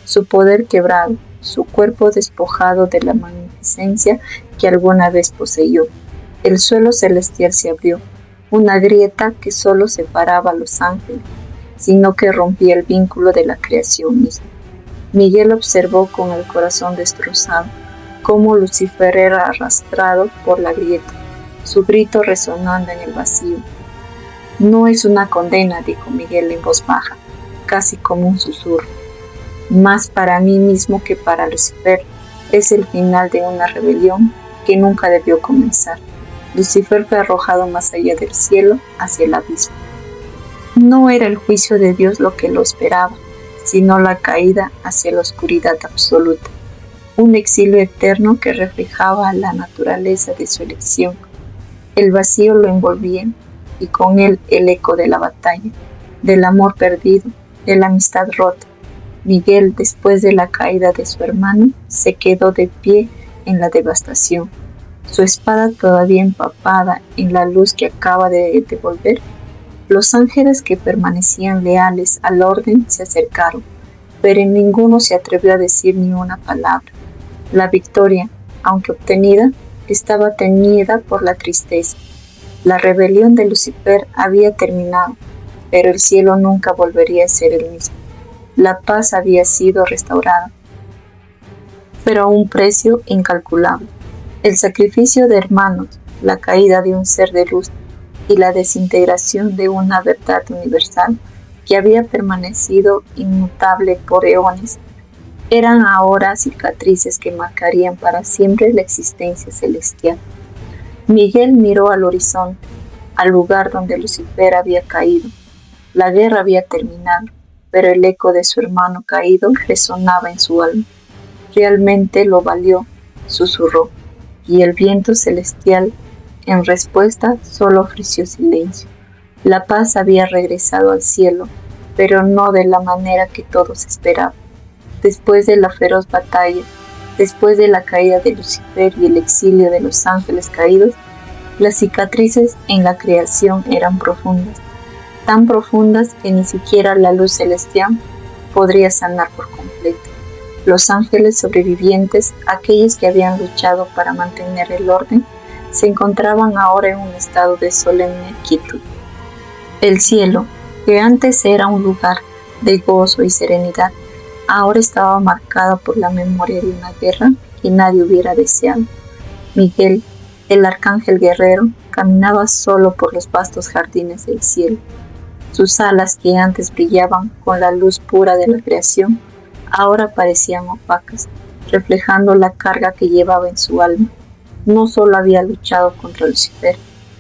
su poder quebrado, su cuerpo despojado de la magnificencia que alguna vez poseyó. El suelo celestial se abrió, una grieta que solo separaba a los ángeles, sino que rompía el vínculo de la creación misma. Miguel observó con el corazón destrozado cómo Lucifer era arrastrado por la grieta, su grito resonando en el vacío. «No es una condena», dijo Miguel en voz baja, casi como un susurro. «Más para mí mismo que para Lucifer, es el final de una rebelión que nunca debió comenzar». Lucifer fue arrojado más allá del cielo, hacia el abismo. No era el juicio de Dios lo que lo esperaba, sino la caída hacia la oscuridad absoluta, un exilio eterno que reflejaba la naturaleza de su elección. El vacío lo envolvía, y con él el eco de la batalla, del amor perdido, de la amistad rota. Miguel, después de la caída de su hermano, se quedó de pie en la devastación, su espada todavía empapada en la luz que acaba de devolver. Los ángeles que permanecían leales al orden se acercaron, pero ninguno se atrevió a decir ni una palabra. La victoria, aunque obtenida, estaba teñida por la tristeza. La rebelión de Lucifer había terminado, pero el cielo nunca volvería a ser el mismo. La paz había sido restaurada, pero a un precio incalculable. El sacrificio de hermanos, la caída de un ser de luz y la desintegración de una verdad universal que había permanecido inmutable por eones, eran ahora cicatrices que marcarían para siempre la existencia celestial. Miguel miró al horizonte, al lugar donde Lucifer había caído. La guerra había terminado, pero el eco de su hermano caído resonaba en su alma. Realmente lo valió, susurró, y el viento celestial, en respuesta, solo ofreció silencio. La paz había regresado al cielo, pero no de la manera que todos esperaban. Después de la feroz batalla, después de la caída de Lucifer y el exilio de los ángeles caídos, las cicatrices en la creación eran profundas, tan profundas que ni siquiera la luz celestial podría sanar por completo. Los ángeles sobrevivientes, aquellos que habían luchado para mantener el orden, se encontraban ahora en un estado de solemne quietud. El cielo, que antes era un lugar de gozo y serenidad, ahora estaba marcado por la memoria de una guerra que nadie hubiera deseado. Miguel, el arcángel guerrero, caminaba solo por los vastos jardines del cielo. Sus alas, que antes brillaban con la luz pura de la creación, ahora parecían opacas, reflejando la carga que llevaba en su alma. No solo había luchado contra Lucifer,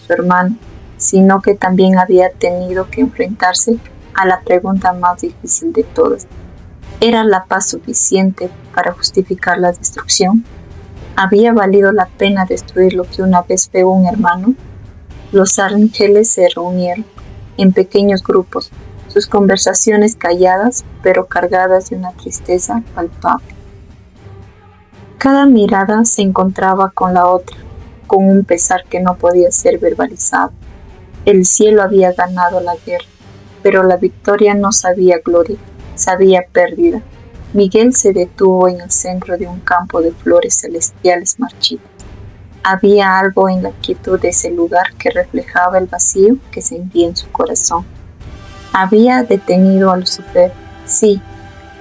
su hermano, sino que también había tenido que enfrentarse a la pregunta más difícil de todas. ¿Era la paz suficiente para justificar la destrucción? ¿Había valido la pena destruir lo que una vez fue un hermano? Los ángeles se reunieron en pequeños grupos, sus conversaciones calladas pero cargadas de una tristeza palpable. Cada mirada se encontraba con la otra, con un pesar que no podía ser verbalizado. El cielo había ganado la guerra, pero la victoria no sabía gloria, sabía pérdida. Miguel se detuvo en el centro de un campo de flores celestiales marchitas. Había algo en la quietud de ese lugar que reflejaba el vacío que sentía en su corazón. Había detenido a Lucifer, sí,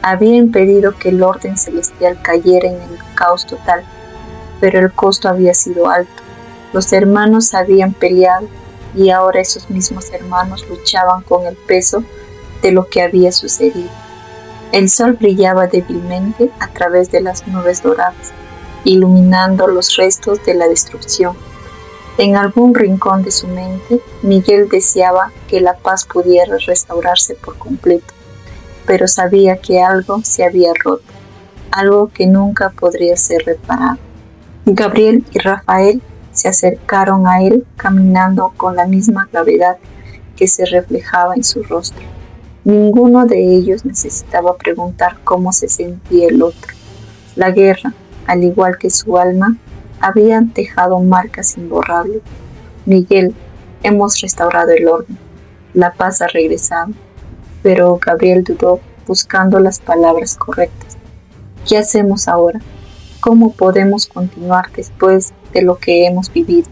había impedido que el orden celestial cayera en el caos total, pero el costo había sido alto. Los hermanos habían peleado y ahora esos mismos hermanos luchaban con el peso de lo que había sucedido. El sol brillaba débilmente a través de las nubes doradas, iluminando los restos de la destrucción. En algún rincón de su mente, Miguel deseaba que la paz pudiera restaurarse por completo, pero sabía que algo se había roto, algo que nunca podría ser reparado. Gabriel y Rafael se acercaron a él caminando con la misma gravedad que se reflejaba en su rostro. Ninguno de ellos necesitaba preguntar cómo se sentía el otro. La guerra, al igual que su alma, había dejado marcas imborrables. Miguel, hemos restaurado el orden. La paz ha regresado. Pero Gabriel dudó, buscando las palabras correctas. ¿Qué hacemos ahora? ¿Cómo podemos continuar después de lo que hemos vivido?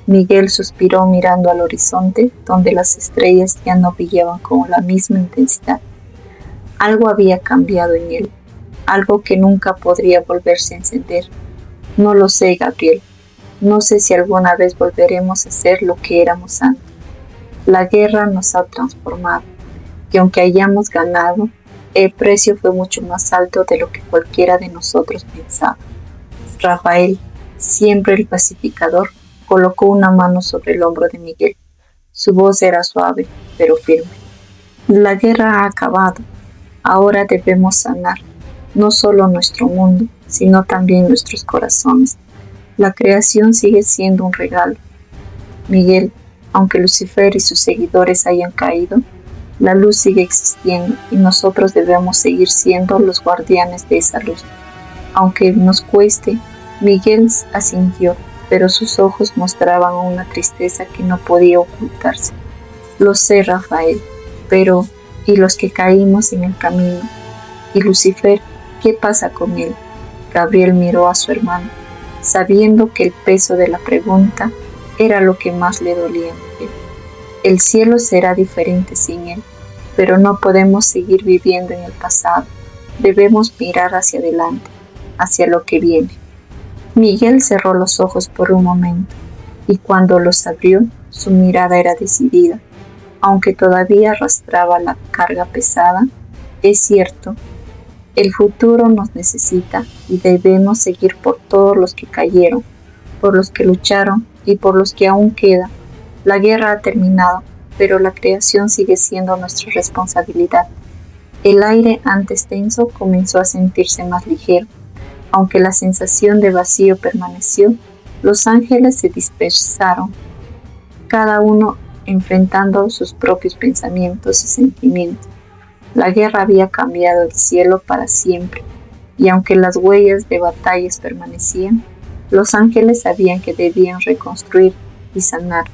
Miguel suspiró mirando al horizonte, donde las estrellas ya no brillaban con la misma intensidad. Algo había cambiado en él, algo que nunca podría volverse a encender. No lo sé, Gabriel. No sé si alguna vez volveremos a ser lo que éramos antes. La guerra nos ha transformado, y aunque hayamos ganado, el precio fue mucho más alto de lo que cualquiera de nosotros pensaba. Rafael, siempre el pacificador, colocó una mano sobre el hombro de Miguel. Su voz era suave, pero firme. La guerra ha acabado. Ahora debemos sanar, no solo nuestro mundo, sino también nuestros corazones. La creación sigue siendo un regalo. Miguel, aunque Lucifer y sus seguidores hayan caído, la luz sigue existiendo y nosotros debemos seguir siendo los guardianes de esa luz. Aunque nos cueste, Miguel asintió, pero sus ojos mostraban una tristeza que no podía ocultarse. Lo sé, Rafael, pero ¿y los que caímos en el camino? ¿Y Lucifer? ¿Qué pasa con él? Gabriel miró a su hermano, sabiendo que el peso de la pregunta era lo que más le dolía a Miguel. El cielo será diferente sin él. pero no podemos seguir viviendo en el pasado. Debemos mirar hacia adelante, hacia lo que viene. Miguel cerró los ojos por un momento, y cuando los abrió, su mirada era decidida. Aunque todavía arrastraba la carga pesada, es cierto, el futuro nos necesita y debemos seguir por todos los que cayeron, por los que lucharon y por los que aún quedan. La guerra ha terminado, pero la creación sigue siendo nuestra responsabilidad. El aire antes tenso comenzó a sentirse más ligero. Aunque la sensación de vacío permaneció, los ángeles se dispersaron, cada uno enfrentando sus propios pensamientos y sentimientos. La guerra había cambiado el cielo para siempre, y aunque las huellas de batallas permanecían, los ángeles sabían que debían reconstruir y sanar.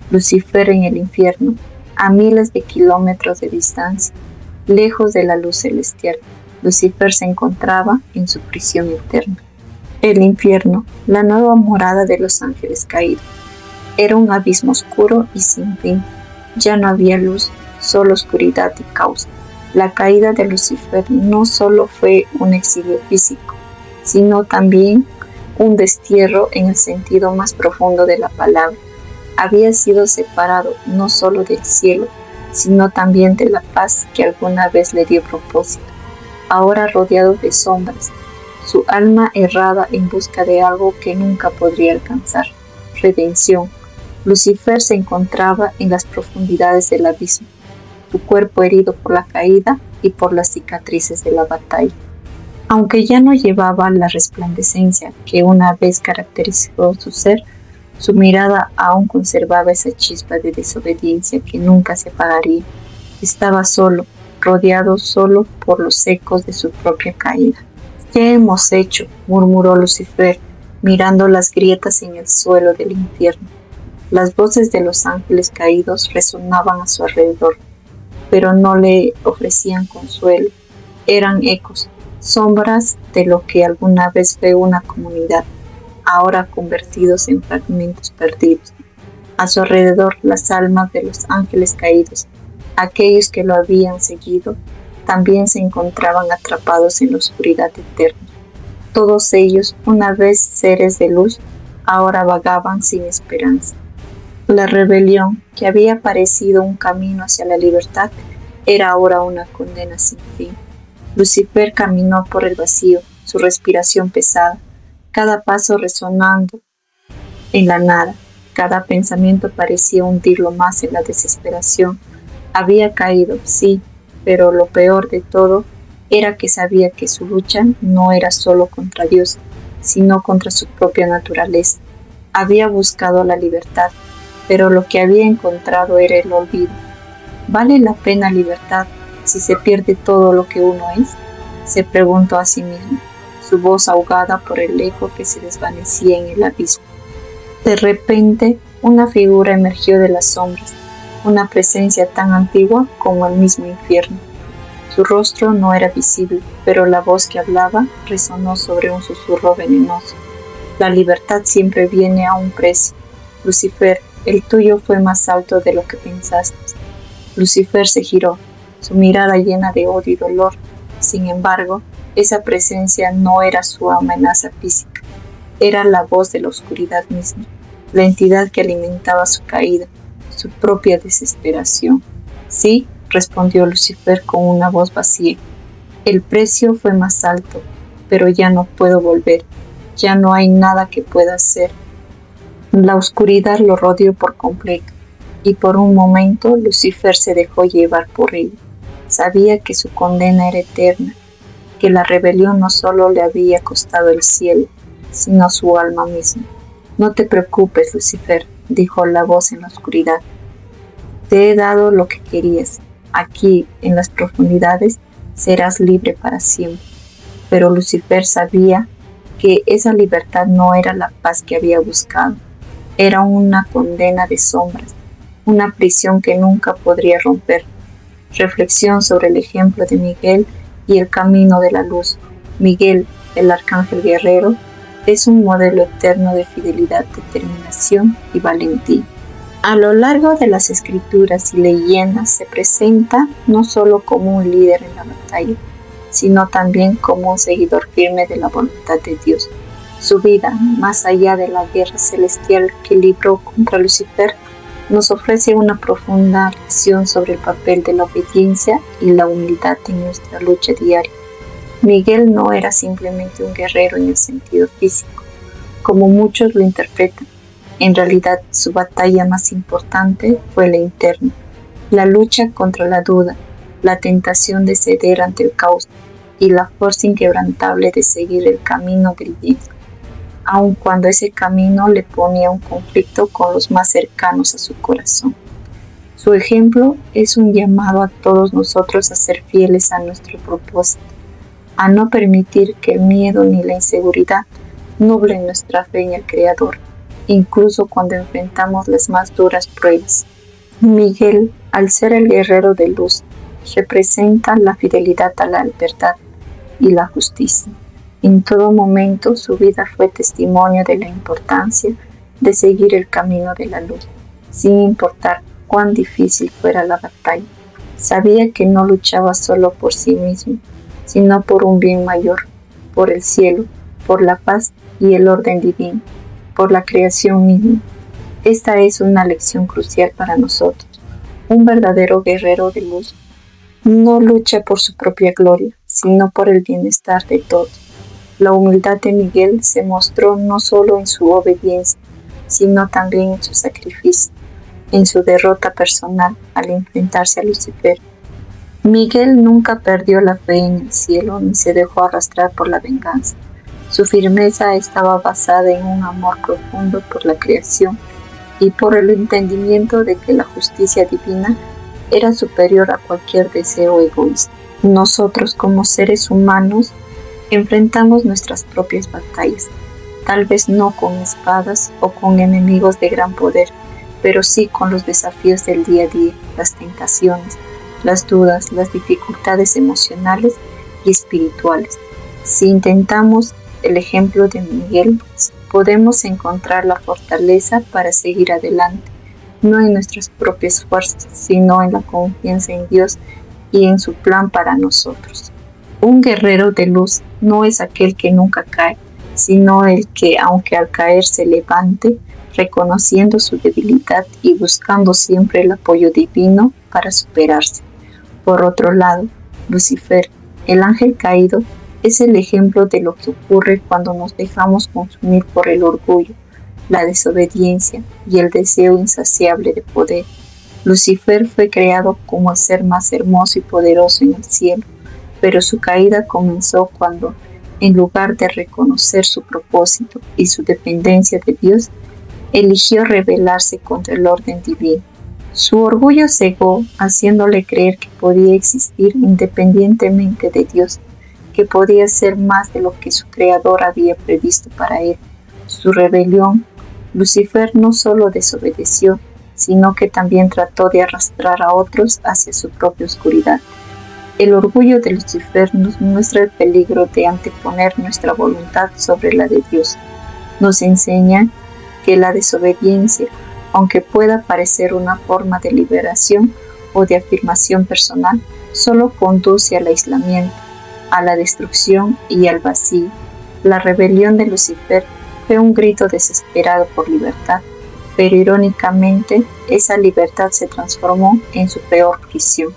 Lucifer en el infierno, a miles de kilómetros de distancia, lejos de la luz celestial, Lucifer se encontraba en su prisión eterna. El infierno, la nueva morada de los ángeles caídos, era un abismo oscuro y sin fin. Ya no había luz, solo oscuridad y caos. La caída de Lucifer no solo fue un exilio físico, sino también un destierro en el sentido más profundo de la palabra. Había sido separado no solo del cielo, sino también de la paz que alguna vez le dio propósito. Ahora rodeado de sombras, su alma errada en busca de algo que nunca podría alcanzar, redención. Lucifer se encontraba en las profundidades del abismo, su cuerpo herido por la caída y por las cicatrices de la batalla. Aunque ya no llevaba la resplandecencia que una vez caracterizó su ser, su mirada aún conservaba esa chispa de desobediencia que nunca se apagaría. Estaba solo, rodeado solo por los ecos de su propia caída. ¿Qué hemos hecho?, murmuró Lucifer, mirando las grietas en el suelo del infierno. Las voces de los ángeles caídos resonaban a su alrededor, pero no le ofrecían consuelo. Eran ecos, sombras de lo que alguna vez fue una comunidad, ahora convertidos en fragmentos perdidos. A su alrededor, las almas de los ángeles caídos, aquellos que lo habían seguido, también se encontraban atrapados en la oscuridad eterna. Todos ellos, una vez seres de luz, ahora vagaban sin esperanza. La rebelión, que había parecido un camino hacia la libertad, era ahora una condena sin fin. Lucifer caminó por el vacío, su respiración pesada, cada paso resonando en la nada. Cada pensamiento parecía hundirlo más en la desesperación. Había caído, sí, pero lo peor de todo era que sabía que su lucha no era solo contra Dios, sino contra su propia naturaleza. Había buscado la libertad, pero lo que había encontrado era el olvido. ¿Vale la pena libertad si se pierde todo lo que uno es?, se preguntó a sí mismo, su voz ahogada por el eco que se desvanecía en el abismo. De repente, una figura emergió de las sombras, una presencia tan antigua como el mismo infierno. Su rostro no era visible, pero la voz que hablaba resonó sobre un susurro venenoso. La libertad siempre viene a un precio. Lucifer, el tuyo fue más alto de lo que pensaste. Lucifer se giró, su mirada llena de odio y dolor. Sin embargo, esa presencia no era su amenaza física, era la voz de la oscuridad misma, la entidad que alimentaba su caída, su propia desesperación. Sí, respondió Lucifer con una voz vacía. El precio fue más alto, pero ya no puedo volver, ya no hay nada que pueda hacer. La oscuridad lo rodeó por completo, y por un momento Lucifer se dejó llevar por ella. Sabía que su condena era eterna, que la rebelión no solo le había costado el cielo, sino su alma misma. No te preocupes, Lucifer, dijo la voz en la oscuridad. Te he dado lo que querías. Aquí, en las profundidades, serás libre para siempre. Pero Lucifer sabía que esa libertad no era la paz que había buscado. Era una condena de sombras, una prisión que nunca podría romper. Reflexión sobre el ejemplo de Miguel y el camino de la luz. Miguel, el arcángel guerrero, es un modelo eterno de fidelidad, determinación y valentía. A lo largo de las escrituras y leyendas se presenta no solo como un líder en la batalla, sino también como un seguidor firme de la voluntad de Dios. Su vida, más allá de la guerra celestial que libró contra Lucifer, nos ofrece una profunda lección sobre el papel de la obediencia y la humildad en nuestra lucha diaria. Miguel no era simplemente un guerrero en el sentido físico, como muchos lo interpretan. En realidad, su batalla más importante fue la interna, la lucha contra la duda, la tentación de ceder ante el caos y la fuerza inquebrantable de seguir el camino del bien, aun cuando ese camino le ponía un conflicto con los más cercanos a su corazón. Su ejemplo es un llamado a todos nosotros a ser fieles a nuestro propósito, a no permitir que el miedo ni la inseguridad nublen nuestra fe en el Creador, incluso cuando enfrentamos las más duras pruebas. Miguel, al ser el guerrero de luz, representa la fidelidad a la verdad y la justicia. En todo momento su vida fue testimonio de la importancia de seguir el camino de la luz, sin importar cuán difícil fuera la batalla. Sabía que no luchaba solo por sí mismo, sino por un bien mayor, por el cielo, por la paz y el orden divino, por la creación misma. Esta es una lección crucial para nosotros. Un verdadero guerrero de luz no lucha por su propia gloria, sino por el bienestar de todos. La humildad de Miguel se mostró no solo en su obediencia, sino también en su sacrificio, en su derrota personal al enfrentarse a Lucifer. Miguel nunca perdió la fe en el cielo ni se dejó arrastrar por la venganza. Su firmeza estaba basada en un amor profundo por la creación y por el entendimiento de que la justicia divina era superior a cualquier deseo egoísta. Nosotros, como seres humanos, enfrentamos nuestras propias batallas, tal vez no con espadas o con enemigos de gran poder, pero sí con los desafíos del día a día, las tentaciones, las dudas, las dificultades emocionales y espirituales. Si intentamos el ejemplo de Miguel, podemos encontrar la fortaleza para seguir adelante, no en nuestras propias fuerzas, sino en la confianza en Dios y en su plan para nosotros. Un guerrero de luz no es aquel que nunca cae, sino el que, aunque al caer se levante, reconociendo su debilidad y buscando siempre el apoyo divino para superarse. Por otro lado, Lucifer, el ángel caído, es el ejemplo de lo que ocurre cuando nos dejamos consumir por el orgullo, la desobediencia y el deseo insaciable de poder. Lucifer fue creado como el ser más hermoso y poderoso en el cielo, pero su caída comenzó cuando, en lugar de reconocer su propósito y su dependencia de Dios, eligió rebelarse contra el orden divino. Su orgullo cegó, haciéndole creer que podía existir independientemente de Dios, que podía ser más de lo que su creador había previsto para él. Su rebelión, Lucifer no solo desobedeció, sino que también trató de arrastrar a otros hacia su propia oscuridad. El orgullo de Lucifer nos muestra el peligro de anteponer nuestra voluntad sobre la de Dios. Nos enseña que la desobediencia, aunque pueda parecer una forma de liberación o de afirmación personal, solo conduce al aislamiento, a la destrucción y al vacío. La rebelión de Lucifer fue un grito desesperado por libertad, pero irónicamente esa libertad se transformó en su peor prisión.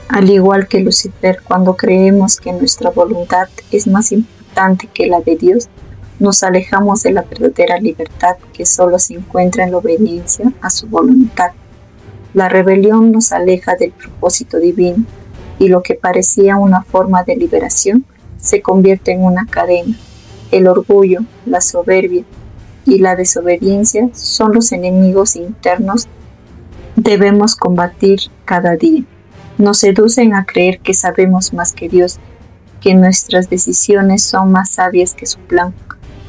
Al igual que Lucifer, cuando creemos que nuestra voluntad es más importante que la de Dios, nos alejamos de la verdadera libertad que solo se encuentra en la obediencia a su voluntad. La rebelión nos aleja del propósito divino y lo que parecía una forma de liberación se convierte en una cadena. El orgullo, la soberbia y la desobediencia son los enemigos internos que debemos combatir cada día. Nos seducen a creer que sabemos más que Dios, que nuestras decisiones son más sabias que su plan,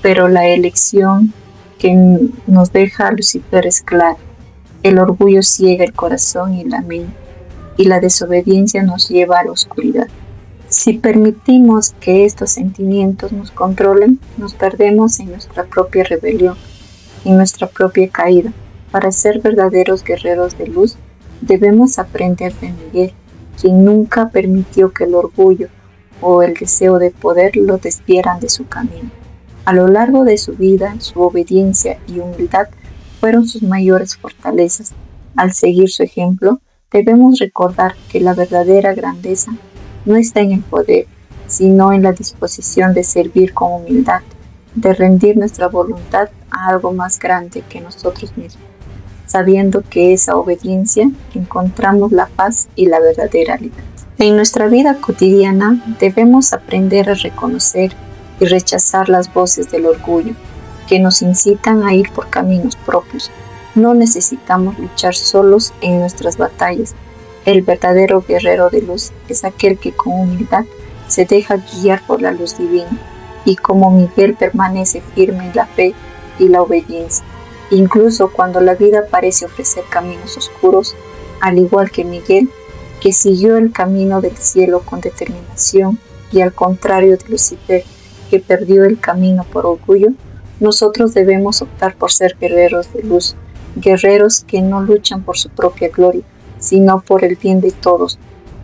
pero la elección que nos deja Lucifer es clara. El orgullo ciega el corazón y la mente, y la desobediencia nos lleva a la oscuridad. Si permitimos que estos sentimientos nos controlen, nos perdemos en nuestra propia rebelión, en nuestra propia caída. Para ser verdaderos guerreros de luz, debemos aprender de Miguel, quien nunca permitió que el orgullo o el deseo de poder lo desviaran de su camino. A lo largo de su vida, su obediencia y humildad fueron sus mayores fortalezas. Al seguir su ejemplo, debemos recordar que la verdadera grandeza no está en el poder, sino en la disposición de servir con humildad, de rendir nuestra voluntad a algo más grande que nosotros mismos, sabiendo que esa obediencia encontramos la paz y la verdadera libertad. En nuestra vida cotidiana debemos aprender a reconocer y rechazar las voces del orgullo que nos incitan a ir por caminos propios. No necesitamos luchar solos en nuestras batallas. El verdadero guerrero de luz es aquel que con humildad se deja guiar por la luz divina y como Miguel permanece firme en la fe y la obediencia. Incluso cuando la vida parece ofrecer caminos oscuros, al igual que Miguel, que siguió el camino del cielo con determinación y al contrario de Lucifer, que perdió el camino por orgullo, nosotros debemos optar por ser guerreros de luz, guerreros que no luchan por su propia gloria, sino por el bien de todos,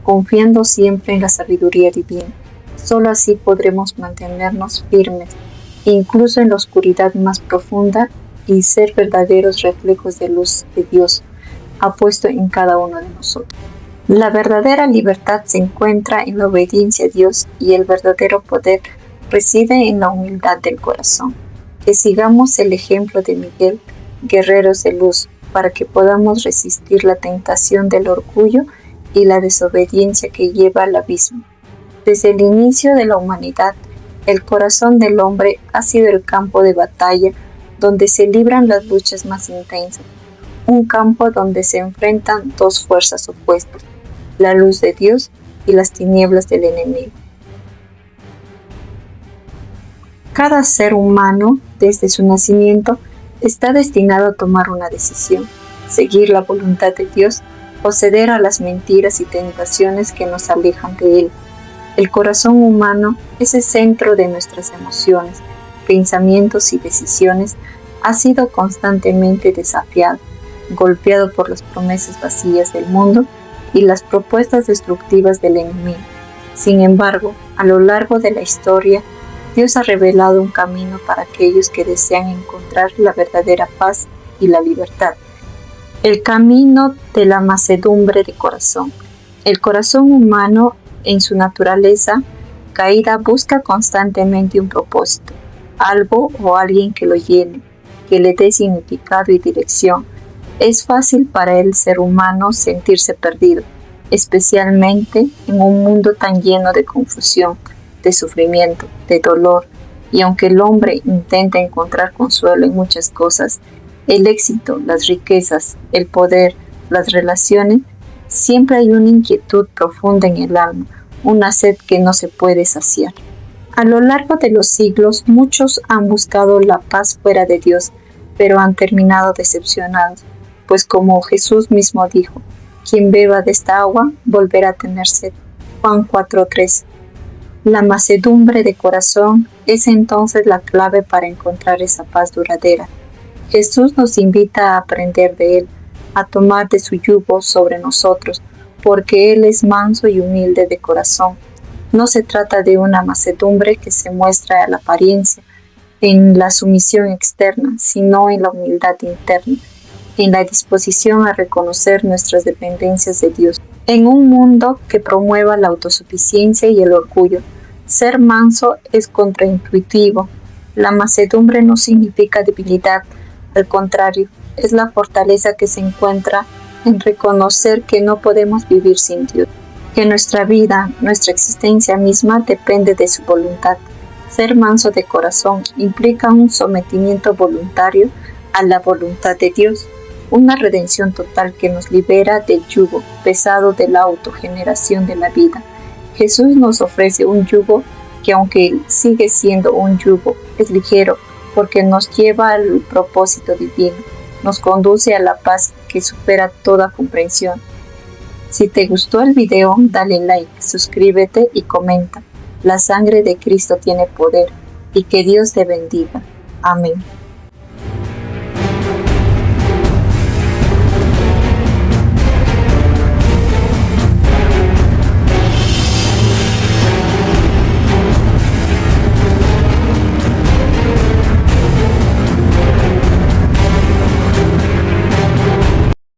confiando siempre en la sabiduría divina. Solo así podremos mantenernos firmes, incluso en la oscuridad más profunda, y ser verdaderos reflejos de luz de Dios, ha puesto en cada uno de nosotros. La verdadera libertad se encuentra en la obediencia a Dios y el verdadero poder reside en la humildad del corazón. Que sigamos el ejemplo de Miguel, guerreros de luz, para que podamos resistir la tentación del orgullo y la desobediencia que lleva al abismo. Desde el inicio de la humanidad, el corazón del hombre ha sido el campo de batalla donde se libran las luchas más intensas, un campo donde se enfrentan dos fuerzas opuestas, la luz de Dios y las tinieblas del enemigo. Cada ser humano, desde su nacimiento, está destinado a tomar una decisión, seguir la voluntad de Dios o ceder a las mentiras y tentaciones que nos alejan de Él. El corazón humano es el centro de nuestras emociones, pensamientos y decisiones, ha sido constantemente desafiado, golpeado por las promesas vacías del mundo y las propuestas destructivas del enemigo. Sin embargo, a lo largo de la historia, Dios ha revelado un camino para aquellos que desean encontrar la verdadera paz y la libertad. El camino de la mansedumbre de corazón. El corazón humano, en su naturaleza caída, busca constantemente un propósito, algo o alguien que lo llene, que le dé significado y dirección. Es fácil para el ser humano sentirse perdido, especialmente en un mundo tan lleno de confusión, de sufrimiento, de dolor, y aunque el hombre intenta encontrar consuelo en muchas cosas, el éxito, las riquezas, el poder, las relaciones, siempre hay una inquietud profunda en el alma, una sed que no se puede saciar. A lo largo de los siglos, muchos han buscado la paz fuera de Dios, pero han terminado decepcionados, pues como Jesús mismo dijo, quien beba de esta agua volverá a tener sed. Juan 4:13. La mansedumbre de corazón es entonces la clave para encontrar esa paz duradera. Jesús nos invita a aprender de Él, a tomar de su yugo sobre nosotros, porque Él es manso y humilde de corazón. No se trata de una mansedumbre que se muestra a la apariencia, en la sumisión externa, sino en la humildad interna, en la disposición a reconocer nuestras dependencias de Dios. En un mundo que promueva la autosuficiencia y el orgullo, ser manso es contraintuitivo. La mansedumbre no significa debilidad, al contrario, es la fortaleza que se encuentra en reconocer que no podemos vivir sin Dios, que nuestra vida, nuestra existencia misma depende de su voluntad. Ser manso de corazón implica un sometimiento voluntario a la voluntad de Dios, una redención total que nos libera del yugo pesado de la autogeneración de la vida. Jesús nos ofrece un yugo que, aunque sigue siendo un yugo, es ligero porque nos lleva al propósito divino, nos conduce a la paz que supera toda comprensión. Si te gustó el video, dale like, suscríbete y comenta. La sangre de Cristo tiene poder y que Dios te bendiga. Amén.